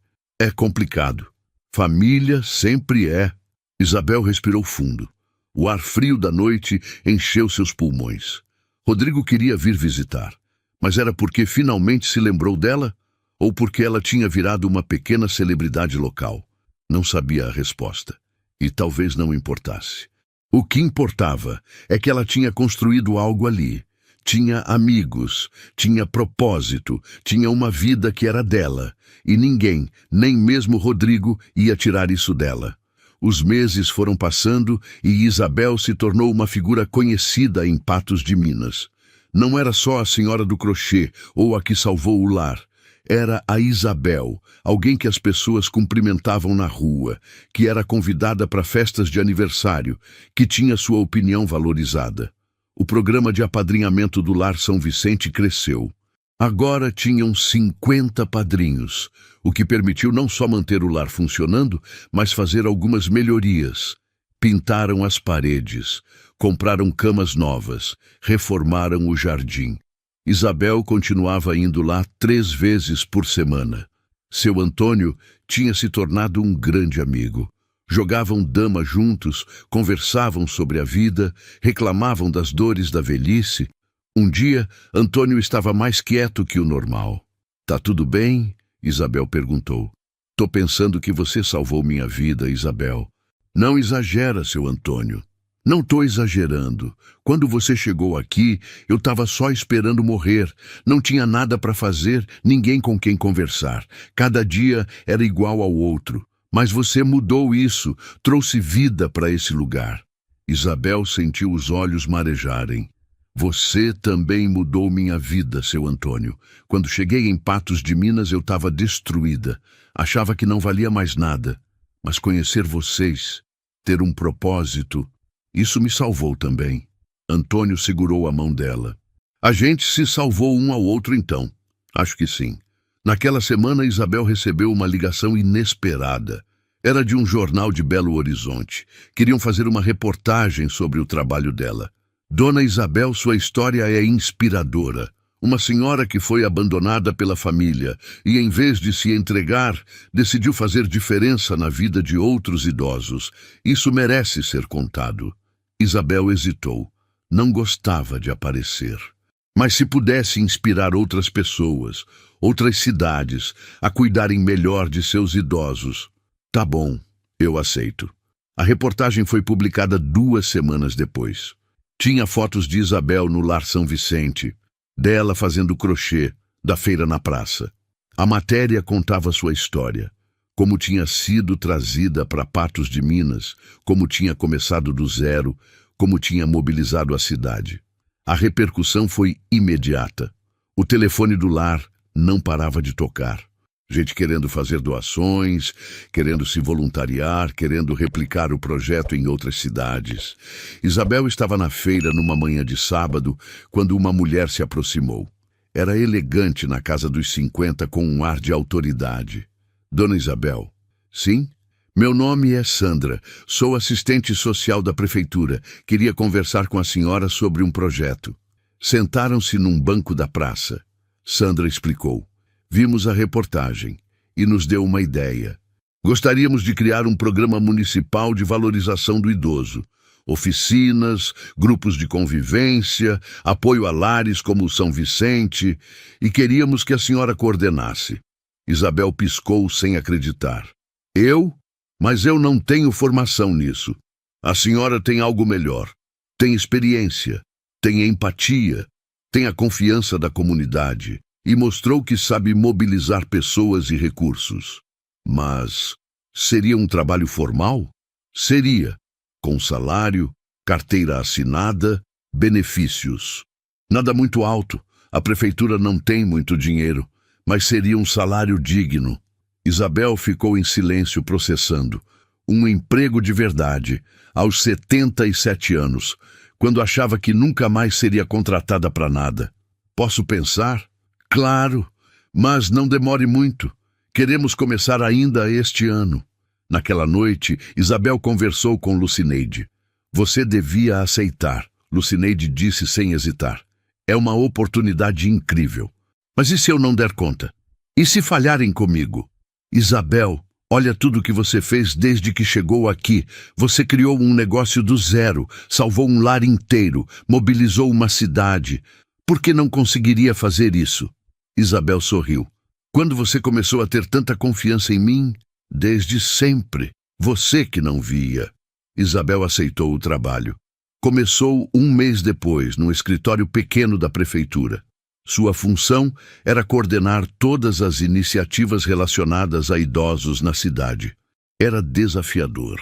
é complicado. Família sempre é. Isabel respirou fundo. O ar frio da noite encheu seus pulmões. Rodrigo queria vir visitar, mas era porque finalmente se lembrou dela ou porque ela tinha virado uma pequena celebridade local. Não sabia a resposta, e talvez não importasse. O que importava é que ela tinha construído algo ali. Tinha amigos, tinha propósito, tinha uma vida que era dela, e ninguém, nem mesmo Rodrigo, ia tirar isso dela. Os meses foram passando e Isabel se tornou uma figura conhecida em Patos de Minas. Não era só a senhora do crochê ou a que salvou o lar. Era a Isabel, alguém que as pessoas cumprimentavam na rua, que era convidada para festas de aniversário, que tinha sua opinião valorizada. O programa de apadrinhamento do Lar São Vicente cresceu. Agora tinham 50 padrinhos, o que permitiu não só manter o lar funcionando, mas fazer algumas melhorias. Pintaram as paredes, compraram camas novas, reformaram o jardim. Isabel continuava indo lá 3 vezes por semana. Seu Antônio tinha se tornado um grande amigo. Jogavam dama juntos, conversavam sobre a vida, reclamavam das dores da velhice. Um dia, Antônio estava mais quieto que o normal. Tá tudo bem? Isabel perguntou. Tô pensando que você salvou minha vida, Isabel. Não exagera, seu Antônio. Não tô exagerando. Quando você chegou aqui, eu estava só esperando morrer. Não tinha nada para fazer, ninguém com quem conversar. Cada dia era igual ao outro. Mas você mudou isso, trouxe vida para esse lugar. Isabel sentiu os olhos marejarem. Você também mudou minha vida, seu Antônio. Quando cheguei em Patos de Minas, eu estava destruída. Achava que não valia mais nada. Mas conhecer vocês, ter um propósito, isso me salvou também. Antônio segurou a mão dela. A gente se salvou um ao outro então. Acho que sim. Naquela semana, Isabel recebeu uma ligação inesperada. Era de um jornal de Belo Horizonte. Queriam fazer uma reportagem sobre o trabalho dela. Dona Isabel, sua história é inspiradora. Uma senhora que foi abandonada pela família e, em vez de se entregar, decidiu fazer diferença na vida de outros idosos. Isso merece ser contado. Isabel hesitou. Não gostava de aparecer. Mas se pudesse inspirar outras pessoas, outras cidades, a cuidarem melhor de seus idosos. Tá bom, eu aceito. A reportagem foi publicada 2 semanas depois. Tinha fotos de Isabel no Lar São Vicente, dela fazendo crochê, da feira na praça. A matéria contava sua história. como tinha sido trazida para Patos de Minas, como tinha começado do zero, como tinha mobilizado a cidade. A repercussão foi imediata. O telefone do lar não parava de tocar. Gente querendo fazer doações, querendo se voluntariar, querendo replicar o projeto em outras cidades. Isabel estava na feira numa manhã de sábado, quando uma mulher se aproximou. Era elegante na casa dos 50, com um ar de autoridade. Dona Isabel. Sim? Meu nome é Sandra. Sou assistente social da prefeitura. Queria conversar com a senhora sobre um projeto. Sentaram-se num banco da praça. Sandra explicou. Vimos a reportagem e nos deu uma ideia. Gostaríamos de criar um programa municipal de valorização do idoso. Oficinas, grupos de convivência, apoio a lares como o São Vicente, e queríamos que a senhora coordenasse. Isabel piscou sem acreditar. Eu? Mas eu não tenho formação nisso. A senhora tem algo melhor. Tem experiência, tem empatia, tem a confiança da comunidade e mostrou que sabe mobilizar pessoas e recursos. Mas seria um trabalho formal? Seria, com salário, carteira assinada, benefícios. Nada muito alto, a prefeitura não tem muito dinheiro, mas seria um salário digno. Isabel ficou em silêncio processando. Um emprego de verdade, aos 77 anos, quando achava que nunca mais seria contratada para nada. Posso pensar? Claro, mas não demore muito. Queremos começar ainda este ano. Naquela noite, Isabel conversou com Lucineide. Você devia aceitar, Lucineide disse sem hesitar. É uma oportunidade incrível. Mas e se eu não der conta? E se falharem comigo? Isabel, olha tudo que você fez desde que chegou aqui. Você criou um negócio do zero, salvou um lar inteiro, mobilizou uma cidade. Por que não conseguiria fazer isso? Isabel sorriu. Quando você começou a ter tanta confiança em mim? Desde sempre. Você que não via. Isabel aceitou o trabalho. Começou um mês depois, num escritório pequeno da prefeitura. Sua função era coordenar todas as iniciativas relacionadas a idosos na cidade. Era desafiador.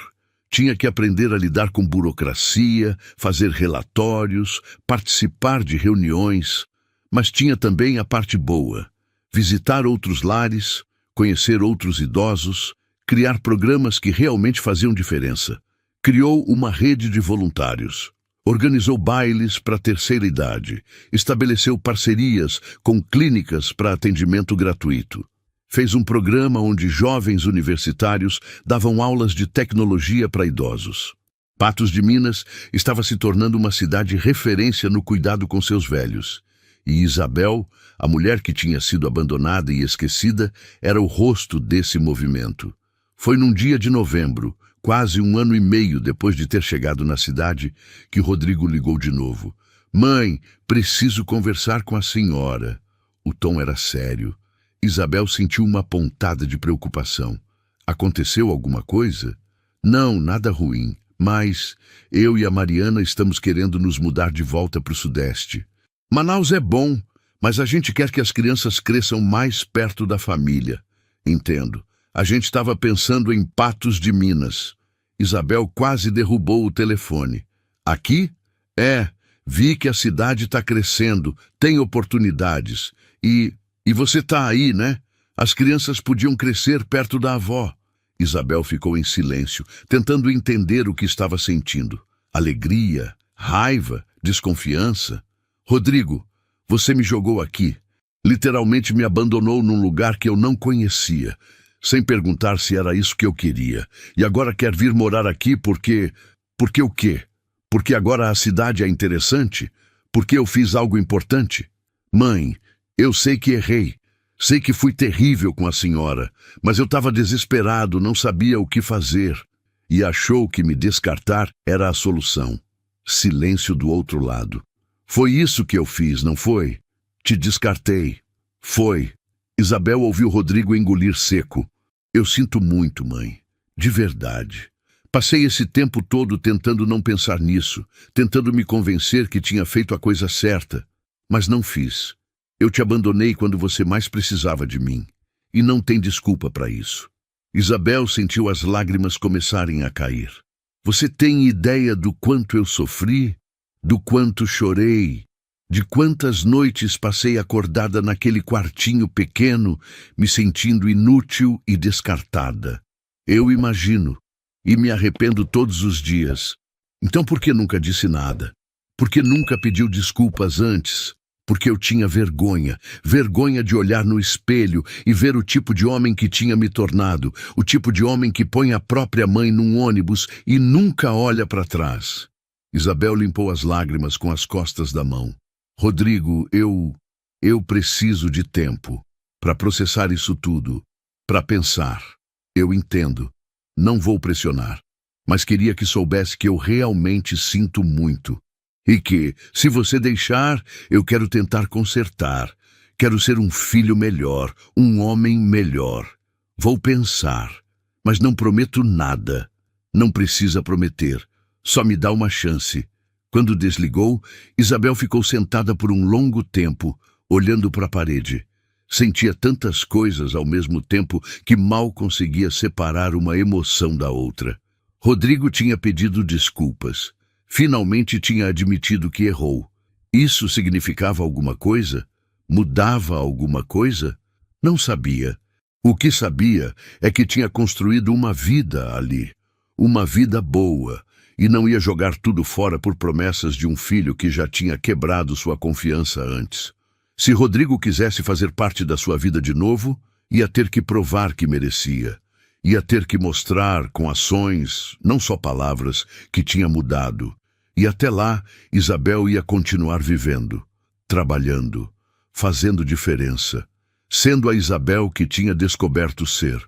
Tinha que aprender a lidar com burocracia, fazer relatórios, participar de reuniões, mas tinha também a parte boa: visitar outros lares, conhecer outros idosos, criar programas que realmente faziam diferença. Criou uma rede de voluntários. Organizou bailes para a terceira idade, estabeleceu parcerias com clínicas para atendimento gratuito. Fez um programa onde jovens universitários davam aulas de tecnologia para idosos. Patos de Minas estava se tornando uma cidade referência no cuidado com seus velhos. E Isabel, a mulher que tinha sido abandonada e esquecida, era o rosto desse movimento. Foi num dia de novembro, quase 1 ano e meio depois de ter chegado na cidade, que Rodrigo ligou de novo. Mãe, preciso conversar com a senhora. O tom era sério. Isabel sentiu uma pontada de preocupação. Aconteceu alguma coisa? Não, nada ruim, mas eu e a Mariana estamos querendo nos mudar de volta para o Sudeste. Manaus é bom, mas a gente quer que as crianças cresçam mais perto da família. Entendo. A gente estava pensando em Patos de Minas. Isabel quase derrubou o telefone. Aqui? É, vi que a cidade está crescendo, tem oportunidades. E você está aí, né? As crianças podiam crescer perto da avó. Isabel ficou em silêncio, tentando entender o que estava sentindo. Alegria, raiva, desconfiança. Rodrigo, você me jogou aqui. Literalmente me abandonou num lugar que eu não conhecia, sem perguntar se era isso que eu queria. E agora quer vir morar aqui porque... Porque o quê? Porque agora a cidade é interessante? Porque eu fiz algo importante? Mãe, eu sei que errei. Sei que fui terrível com a senhora, mas eu estava desesperado, não sabia o que fazer. E achou que me descartar era a solução. Silêncio do outro lado. Foi isso que eu fiz, não foi? Te descartei. Foi. Isabel ouviu Rodrigo engolir seco. Eu sinto muito, mãe. De verdade. Passei esse tempo todo tentando não pensar nisso, tentando me convencer que tinha feito a coisa certa, mas não fiz. Eu te abandonei quando você mais precisava de mim, e não tem desculpa para isso. Isabel sentiu as lágrimas começarem a cair. Você tem ideia do quanto eu sofri? Do quanto chorei? De quantas noites passei acordada naquele quartinho pequeno, me sentindo inútil e descartada? Eu imagino, e me arrependo todos os dias. Então por que nunca disse nada? Por que nunca pediu desculpas antes? Porque eu tinha vergonha, vergonha de olhar no espelho e ver o tipo de homem que tinha me tornado, o tipo de homem que põe a própria mãe num ônibus e nunca olha para trás. Isabel limpou as lágrimas com as costas da mão. Rodrigo, eu preciso de tempo para processar isso tudo, para pensar. Eu entendo, não vou pressionar, mas queria que soubesse que eu realmente sinto muito. E que, se você deixar, eu quero tentar consertar. Quero ser um filho melhor, um homem melhor. Vou pensar, mas não prometo nada. Não precisa prometer, só me dá uma chance. Quando desligou, Isabel ficou sentada por um longo tempo, olhando para a parede. Sentia tantas coisas ao mesmo tempo que mal conseguia separar uma emoção da outra. Rodrigo tinha pedido desculpas. Finalmente tinha admitido que errou. Isso significava alguma coisa? Mudava alguma coisa? Não sabia. O que sabia é que tinha construído uma vida ali. Uma vida boa. E não ia jogar tudo fora por promessas de um filho que já tinha quebrado sua confiança antes. Se Rodrigo quisesse fazer parte da sua vida de novo, ia ter que provar que merecia. Ia ter que mostrar com ações, não só palavras, que tinha mudado. E até lá, Isabel ia continuar vivendo, trabalhando, fazendo diferença, sendo a Isabel que tinha descoberto ser.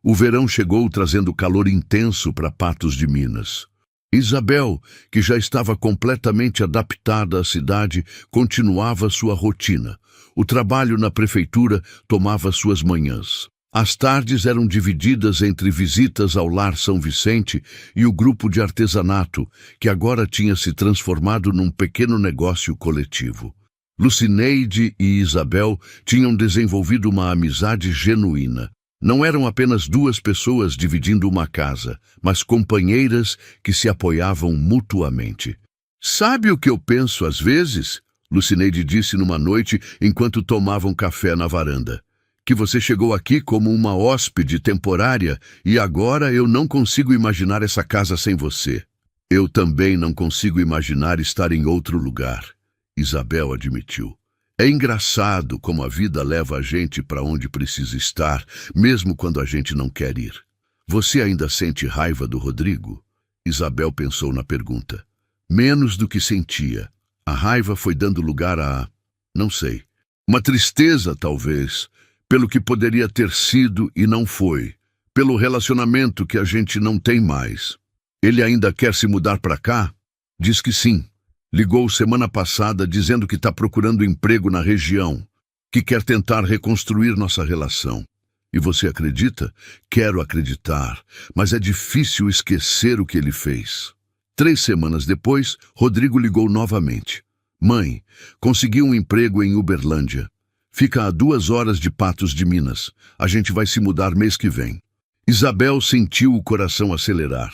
O verão chegou trazendo calor intenso para Patos de Minas. Isabel, que já estava completamente adaptada à cidade, continuava sua rotina. O trabalho na prefeitura tomava suas manhãs. As tardes eram divididas entre visitas ao Lar São Vicente e o grupo de artesanato, que agora tinha se transformado num pequeno negócio coletivo. Lucineide e Isabel tinham desenvolvido uma amizade genuína. Não eram apenas duas pessoas dividindo uma casa, mas companheiras que se apoiavam mutuamente. "Sabe o que eu penso às vezes?" Lucineide disse numa noite enquanto tomavam café na varanda. "Que você chegou aqui como uma hóspede temporária e agora eu não consigo imaginar essa casa sem você." "Eu também não consigo imaginar estar em outro lugar", Isabel admitiu. "É engraçado como a vida leva a gente para onde precisa estar, mesmo quando a gente não quer ir." "Você ainda sente raiva do Rodrigo?" Isabel pensou na pergunta. Menos do que sentia. A raiva foi dando lugar a, não sei, uma tristeza talvez, pelo que poderia ter sido e não foi, pelo relacionamento que a gente não tem mais. "Ele ainda quer se mudar para cá?" "Diz que sim. Ligou semana passada dizendo que está procurando emprego na região, que quer tentar reconstruir nossa relação." "E você acredita?" "Quero acreditar, mas é difícil esquecer o que ele fez." 3 semanas depois, Rodrigo ligou novamente. "Mãe, consegui um emprego em Uberlândia. Fica a 2 horas de Patos de Minas. A gente vai se mudar mês que vem." Isabel sentiu o coração acelerar.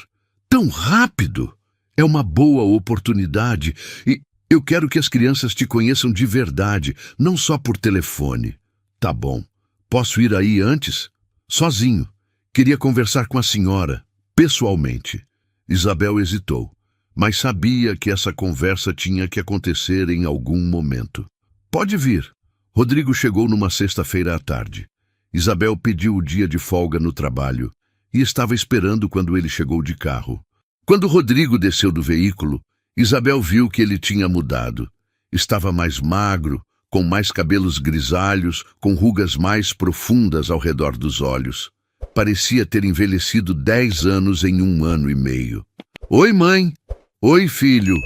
"Tão rápido? É uma boa oportunidade e eu quero que as crianças te conheçam de verdade, não só por telefone." "Tá bom. Posso ir aí antes?" "Sozinho. Queria conversar com a senhora, pessoalmente." Isabel hesitou, mas sabia que essa conversa tinha que acontecer em algum momento. "Pode vir." Rodrigo chegou numa sexta-feira à tarde. Isabel pediu o dia de folga no trabalho e estava esperando quando ele chegou de carro. Quando Rodrigo desceu do veículo, Isabel viu que ele tinha mudado. Estava mais magro, com mais cabelos grisalhos, com rugas mais profundas ao redor dos olhos. Parecia ter envelhecido 10 anos em 1 ano e meio. "Oi, mãe." "Oi, filho."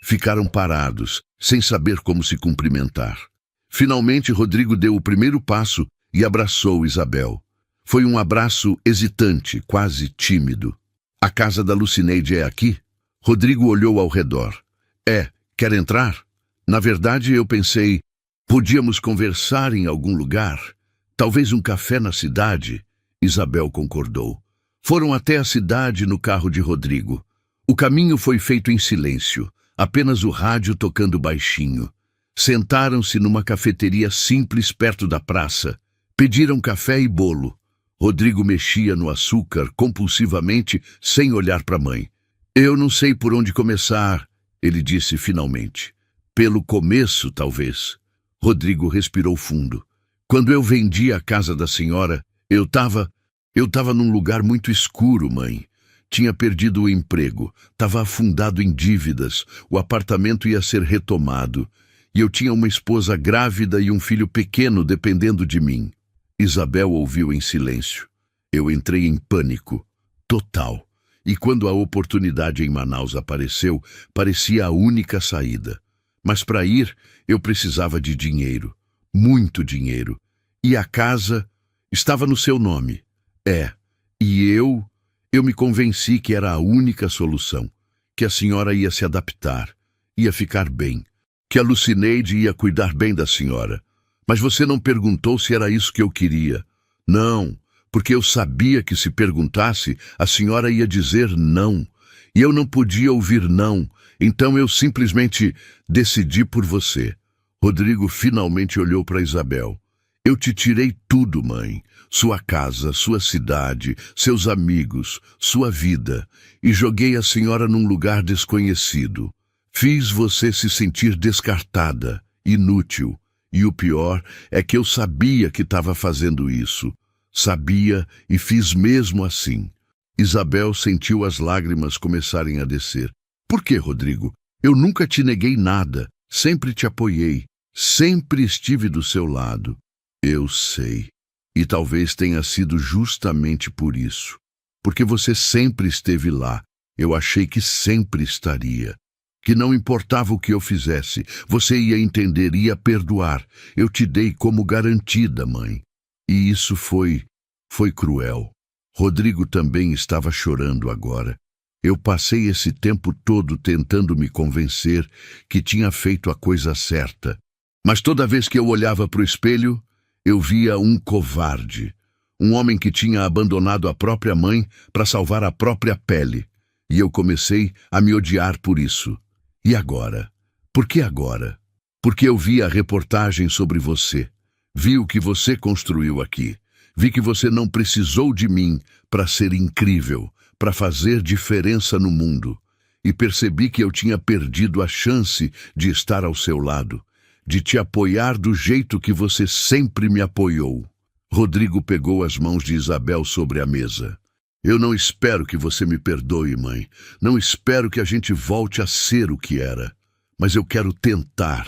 Ficaram parados, sem saber como se cumprimentar. Finalmente, Rodrigo deu o primeiro passo e abraçou Isabel. Foi um abraço hesitante, quase tímido. "A casa da Lucineide é aqui?" Rodrigo olhou ao redor. "É, quer entrar?" "Na verdade, eu pensei, podíamos conversar em algum lugar. Talvez um café na cidade." Isabel concordou. Foram até a cidade no carro de Rodrigo. O caminho foi feito em silêncio, apenas o rádio tocando baixinho. Sentaram-se numa cafeteria simples perto da praça. Pediram café e bolo. Rodrigo mexia no açúcar compulsivamente, sem olhar para a mãe. Eu não sei por onde começar, ele disse finalmente. Pelo começo, talvez. Rodrigo respirou fundo. Quando eu vendi a casa da senhora, eu tava num lugar muito escuro, mãe. Tinha perdido o emprego, estava afundado em dívidas, o apartamento ia ser retomado. E eu tinha uma esposa grávida e um filho pequeno dependendo de mim. Isabel ouviu em silêncio. Eu entrei em pânico, total. E quando a oportunidade em Manaus apareceu, parecia a única saída. Mas para ir, eu precisava de dinheiro, muito dinheiro. E a casa estava no seu nome. E eu me convenci que era a única solução, que a senhora ia se adaptar, ia ficar bem, que a Lucineide ia cuidar bem da senhora. Mas você não perguntou se era isso que eu queria. Não, porque eu sabia que se perguntasse, a senhora ia dizer não. E eu não podia ouvir não, então eu simplesmente decidi por você. Rodrigo finalmente olhou para Isabel. Eu te tirei tudo, mãe. Sua casa, sua cidade, seus amigos, sua vida. E joguei a senhora num lugar desconhecido. Fiz você se sentir descartada, inútil. E o pior é que eu sabia que estava fazendo isso. Sabia e fiz mesmo assim. Isabel sentiu as lágrimas começarem a descer. Por que, Rodrigo? Eu nunca te neguei nada. Sempre te apoiei. Sempre estive do seu lado. Eu sei. E talvez tenha sido justamente por isso. Porque você sempre esteve lá. Eu achei que sempre estaria. Que não importava o que eu fizesse, você ia entender, ia perdoar. Eu te dei como garantida, mãe. E isso foi cruel. Rodrigo também estava chorando agora. Eu passei esse tempo todo tentando me convencer que tinha feito a coisa certa. Mas toda vez que eu olhava para o espelho, eu via um covarde. Um homem que tinha abandonado a própria mãe para salvar a própria pele. E eu comecei a me odiar por isso. E agora? Por que agora? Porque eu vi a reportagem sobre você. Vi o que você construiu aqui. Vi que você não precisou de mim para ser incrível, para fazer diferença no mundo. E percebi que eu tinha perdido a chance de estar ao seu lado, de te apoiar do jeito que você sempre me apoiou. Rodrigo pegou as mãos de Isabel sobre a mesa. Eu não espero que você me perdoe, mãe. Não espero que a gente volte a ser o que era. Mas eu quero tentar.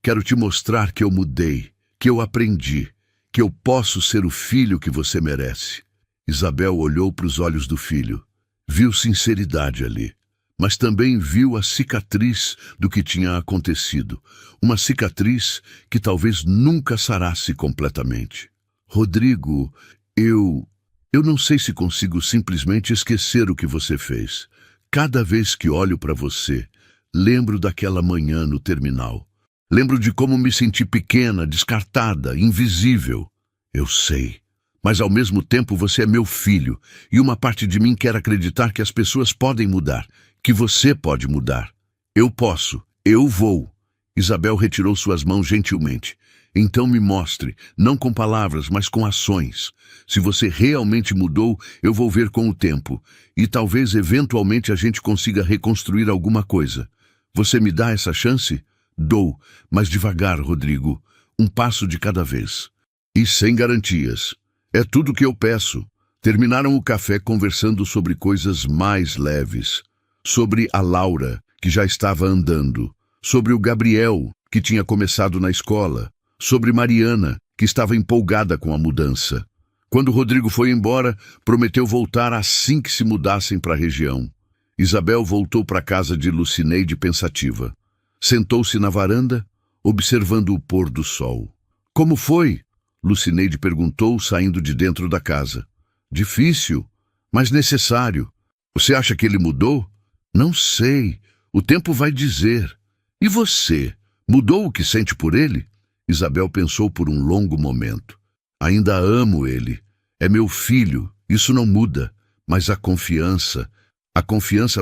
Quero te mostrar que eu mudei, que eu aprendi, que eu posso ser o filho que você merece. Isabel olhou para os olhos do filho. Viu sinceridade ali. Mas também viu a cicatriz do que tinha acontecido. Uma cicatriz que talvez nunca sarasse completamente. Rodrigo, Eu não sei se consigo simplesmente esquecer o que você fez. Cada vez que olho para você, lembro daquela manhã no terminal. Lembro de como me senti pequena, descartada, invisível. Eu sei. Mas ao mesmo tempo você é meu filho, e uma parte de mim quer acreditar que as pessoas podem mudar, que você pode mudar. Eu posso, eu vou. Isabel retirou suas mãos gentilmente. Então me mostre, não com palavras, mas com ações. Se você realmente mudou, eu vou ver com o tempo. E talvez, eventualmente, a gente consiga reconstruir alguma coisa. Você me dá essa chance? Dou, mas devagar, Rodrigo. Um passo de cada vez. E sem garantias. É tudo que eu peço. Terminaram o café conversando sobre coisas mais leves. Sobre a Laura, que já estava andando. Sobre o Gabriel, que tinha começado na escola. Sobre Mariana, que estava empolgada com a mudança. Quando Rodrigo foi embora, prometeu voltar assim que se mudassem para a região. Isabel voltou para a casa de Lucineide pensativa. Sentou-se na varanda, observando o pôr do sol. Como foi? Lucineide perguntou, saindo de dentro da casa. Difícil, mas necessário. Você acha que ele mudou? Não sei. O tempo vai dizer. E você? Mudou o que sente por ele? Isabel pensou por um longo momento. Ainda amo ele. É meu filho, isso não muda, mas a confiança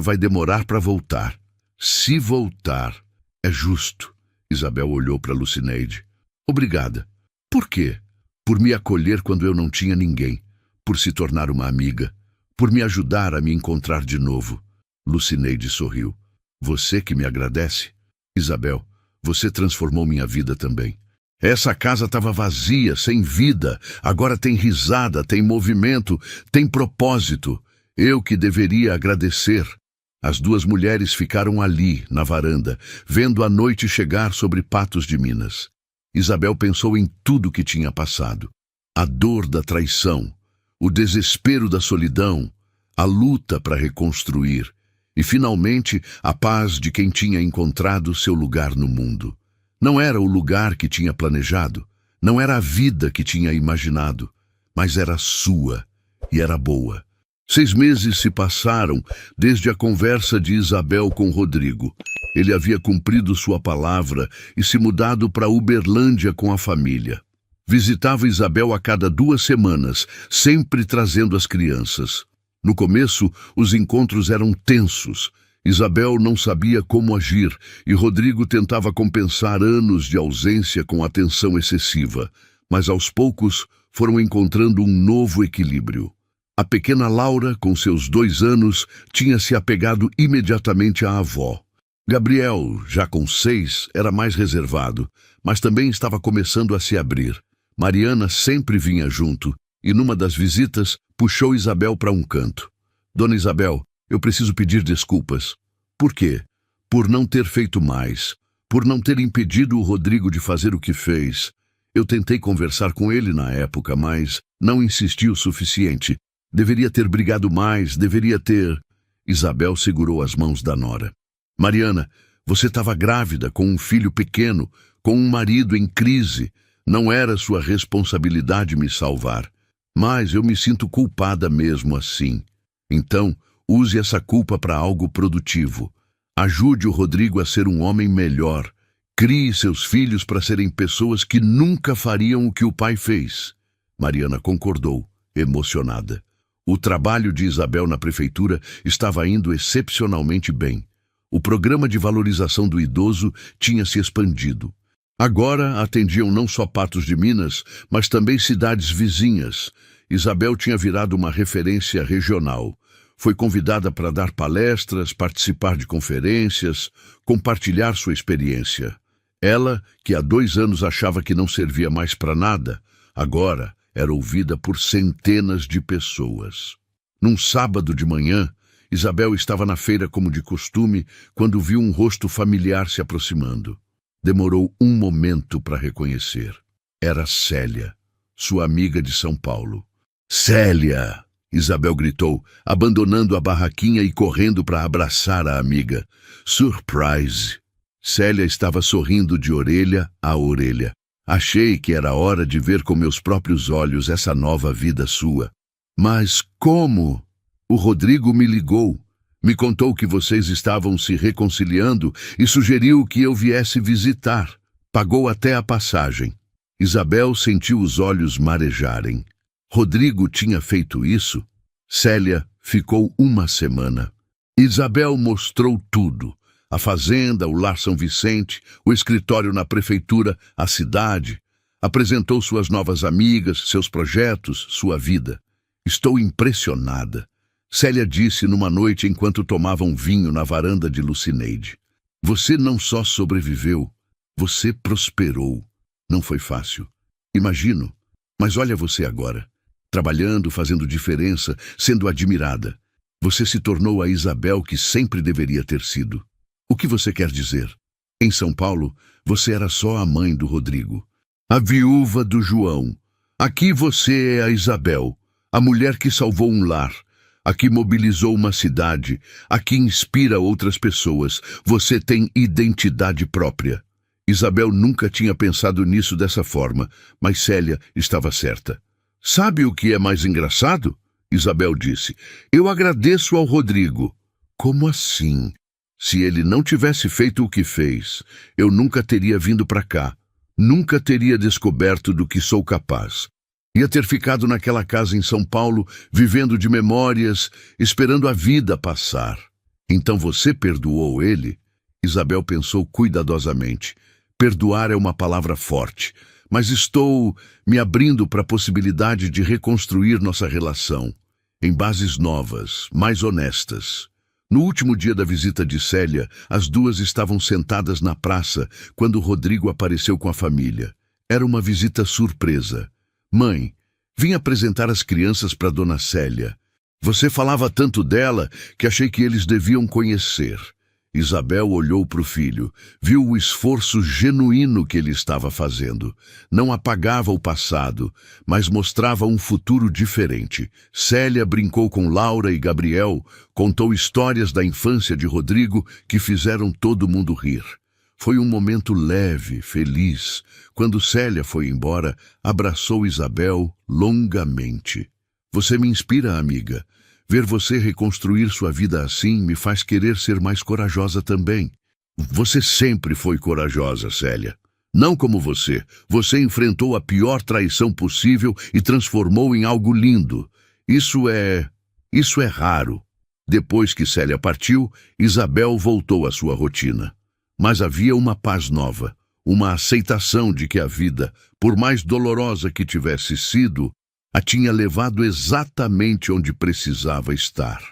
vai demorar para voltar. Se voltar, é justo. Isabel olhou para Lucineide. Obrigada. Por quê? Por me acolher quando eu não tinha ninguém, por se tornar uma amiga, por me ajudar a me encontrar de novo. Lucineide sorriu. Você que me agradece? Isabel, você transformou minha vida também. Essa casa estava vazia, sem vida. Agora tem risada, tem movimento, tem propósito. Eu que deveria agradecer. As duas mulheres ficaram ali, na varanda, vendo a noite chegar sobre Patos de Minas. Isabel pensou em tudo que tinha passado. A dor da traição, o desespero da solidão, a luta para reconstruir e, finalmente, a paz de quem tinha encontrado seu lugar no mundo. Não era o lugar que tinha planejado, não era a vida que tinha imaginado, mas era sua e era boa. 6 meses se passaram desde a conversa de Isabel com Rodrigo. Ele havia cumprido sua palavra e se mudado para Uberlândia com a família. Visitava Isabel a cada 2 semanas, sempre trazendo as crianças. No começo, os encontros eram tensos. Isabel não sabia como agir e Rodrigo tentava compensar anos de ausência com atenção excessiva, mas aos poucos foram encontrando um novo equilíbrio. A pequena Laura, com seus 2 anos, tinha se apegado imediatamente à avó. Gabriel, já com 6, era mais reservado, mas também estava começando a se abrir. Mariana sempre vinha junto e, numa das visitas, puxou Isabel para um canto. Dona Isabel, eu preciso pedir desculpas. Por quê? Por não ter feito mais, por não ter impedido o Rodrigo de fazer o que fez. Eu tentei conversar com ele na época, mas não insisti o suficiente. Deveria ter brigado mais, deveria ter... Isabel segurou as mãos da nora. Mariana, você estava grávida, com um filho pequeno, com um marido em crise. Não era sua responsabilidade me salvar. Mas eu me sinto culpada mesmo assim. Então, use essa culpa para algo produtivo. Ajude o Rodrigo a ser um homem melhor. Crie seus filhos para serem pessoas que nunca fariam o que o pai fez. Mariana concordou, emocionada. O trabalho de Isabel na prefeitura estava indo excepcionalmente bem. O programa de valorização do idoso tinha se expandido. Agora atendiam não só Patos de Minas, mas também cidades vizinhas. Isabel tinha virado uma referência regional. Foi convidada para dar palestras, participar de conferências, compartilhar sua experiência. Ela, que há 2 anos achava que não servia mais para nada, agora era ouvida por centenas de pessoas. Num sábado de manhã, Isabel estava na feira como de costume quando viu um rosto familiar se aproximando. Demorou um momento para reconhecer. Era Célia, sua amiga de São Paulo. Célia! Isabel gritou, abandonando a barraquinha e correndo para abraçar a amiga. Surprise! Célia estava sorrindo de orelha a orelha. Achei que era hora de ver com meus próprios olhos essa nova vida sua. Mas como? O Rodrigo me ligou. Me contou que vocês estavam se reconciliando e sugeriu que eu viesse visitar. Pagou até a passagem. Isabel sentiu os olhos marejarem. Rodrigo tinha feito isso? Célia ficou 1 semana. Isabel mostrou tudo. A fazenda, o Lar São Vicente, o escritório na prefeitura, a cidade. Apresentou suas novas amigas, seus projetos, sua vida. Estou impressionada. Célia disse numa noite enquanto tomavam vinho na varanda de Lucineide. Você não só sobreviveu, você prosperou. Não foi fácil. Imagino. Mas olha você agora. Trabalhando, fazendo diferença, sendo admirada. Você se tornou a Isabel que sempre deveria ter sido. O que você quer dizer? Em São Paulo, você era só a mãe do Rodrigo. A viúva do João. Aqui você é a Isabel, a mulher que salvou um lar, a que mobilizou uma cidade, a que inspira outras pessoas. Você tem identidade própria. Isabel nunca tinha pensado nisso dessa forma, mas Célia estava certa. Sabe o que é mais engraçado? Isabel disse. Eu agradeço ao Rodrigo. Como assim? Se ele não tivesse feito o que fez, eu nunca teria vindo para cá. Nunca teria descoberto do que sou capaz. Ia ter ficado naquela casa em São Paulo, vivendo de memórias, esperando a vida passar. Então você perdoou ele? Isabel pensou cuidadosamente. Perdoar é uma palavra forte, mas estou me abrindo para a possibilidade de reconstruir nossa relação, em bases novas, mais honestas. No último dia da visita de Célia, as duas estavam sentadas na praça quando Rodrigo apareceu com a família. Era uma visita surpresa. Mãe, vim apresentar as crianças para Dona Célia. Você falava tanto dela que achei que eles deviam conhecer. Isabel olhou para o filho, viu o esforço genuíno que ele estava fazendo. Não apagava o passado, mas mostrava um futuro diferente. Célia brincou com Laura e Gabriel, contou histórias da infância de Rodrigo que fizeram todo mundo rir. Foi um momento leve, feliz. Quando Célia foi embora, abraçou Isabel longamente. Você me inspira, amiga. Ver você reconstruir sua vida assim me faz querer ser mais corajosa também. Você sempre foi corajosa, Célia. Não como você. Você enfrentou a pior traição possível e transformou em algo lindo. Isso é raro. Depois que Célia partiu, Isabel voltou à sua rotina. Mas havia uma paz nova, uma aceitação de que a vida, por mais dolorosa que tivesse sido, a tinha levado exatamente onde precisava estar.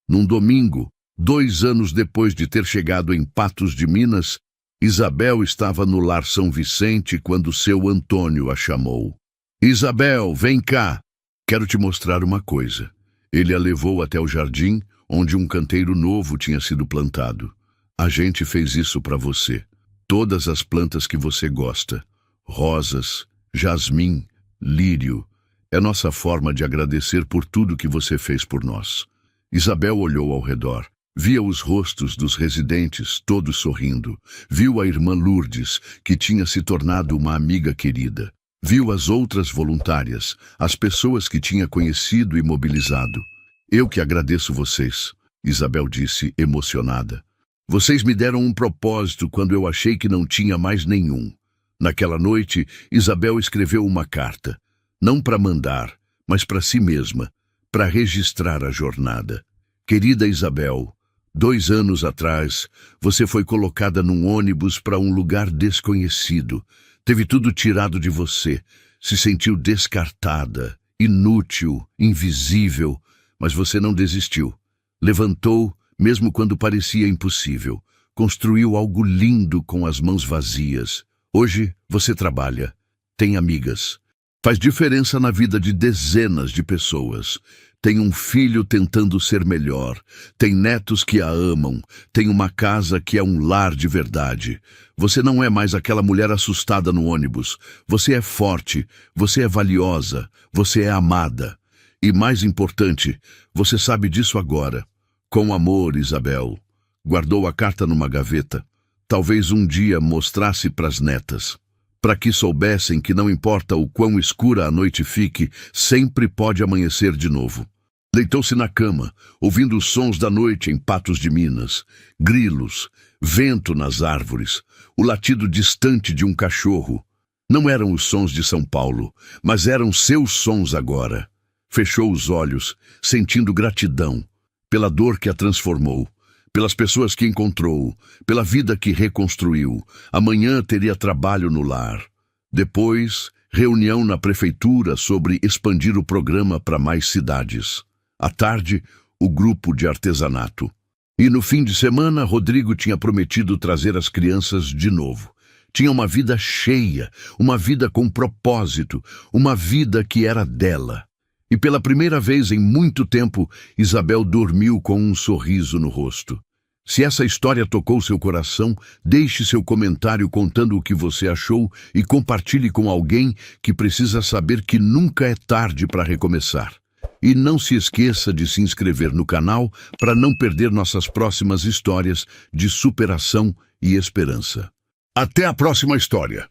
Num domingo, 2 anos depois de ter chegado em Patos de Minas, Isabel estava no Lar São Vicente quando seu Antônio a chamou. Isabel, vem cá! Quero te mostrar uma coisa. Ele a levou até o jardim, onde um canteiro novo tinha sido plantado. A gente fez isso para você. Todas as plantas que você gosta. Rosas, jasmim, lírio. É nossa forma de agradecer por tudo que você fez por nós. Isabel olhou ao redor. Via os rostos dos residentes, todos sorrindo. Viu a irmã Lourdes, que tinha se tornado uma amiga querida. Viu as outras voluntárias, as pessoas que tinha conhecido e mobilizado. Eu que agradeço vocês, Isabel disse, emocionada. Vocês me deram um propósito quando eu achei que não tinha mais nenhum. Naquela noite, Isabel escreveu uma carta. Não para mandar, mas para si mesma, para registrar a jornada. Querida Isabel, 2 anos atrás, você foi colocada num ônibus para um lugar desconhecido. Teve tudo tirado de você. Se sentiu descartada, inútil, invisível, mas você não desistiu. Levantou, mesmo quando parecia impossível. Construiu algo lindo com as mãos vazias. Hoje, você trabalha, tem amigas. Faz diferença na vida de dezenas de pessoas. Tem um filho tentando ser melhor. Tem netos que a amam. Tem uma casa que é um lar de verdade. Você não é mais aquela mulher assustada no ônibus. Você é forte. Você é valiosa. Você é amada. E mais importante, você sabe disso agora. Com amor, Isabel. Guardou a carta numa gaveta. Talvez um dia mostrasse para as netas. Para que soubessem que não importa o quão escura a noite fique, sempre pode amanhecer de novo. Deitou-se na cama, ouvindo os sons da noite em Patos de Minas. Grilos, vento nas árvores, o latido distante de um cachorro. Não eram os sons de São Paulo, mas eram seus sons agora. Fechou os olhos, sentindo gratidão pela dor que a transformou. Pelas pessoas que encontrou, pela vida que reconstruiu. Amanhã teria trabalho no lar. Depois, reunião na prefeitura sobre expandir o programa para mais cidades. À tarde, o grupo de artesanato. E no fim de semana, Rodrigo tinha prometido trazer as crianças de novo. Tinha uma vida cheia, uma vida com propósito, uma vida que era dela. E pela primeira vez em muito tempo, Isabel dormiu com um sorriso no rosto. Se essa história tocou seu coração, deixe seu comentário contando o que você achou e compartilhe com alguém que precisa saber que nunca é tarde para recomeçar. E não se esqueça de se inscrever no canal para não perder nossas próximas histórias de superação e esperança. Até a próxima história!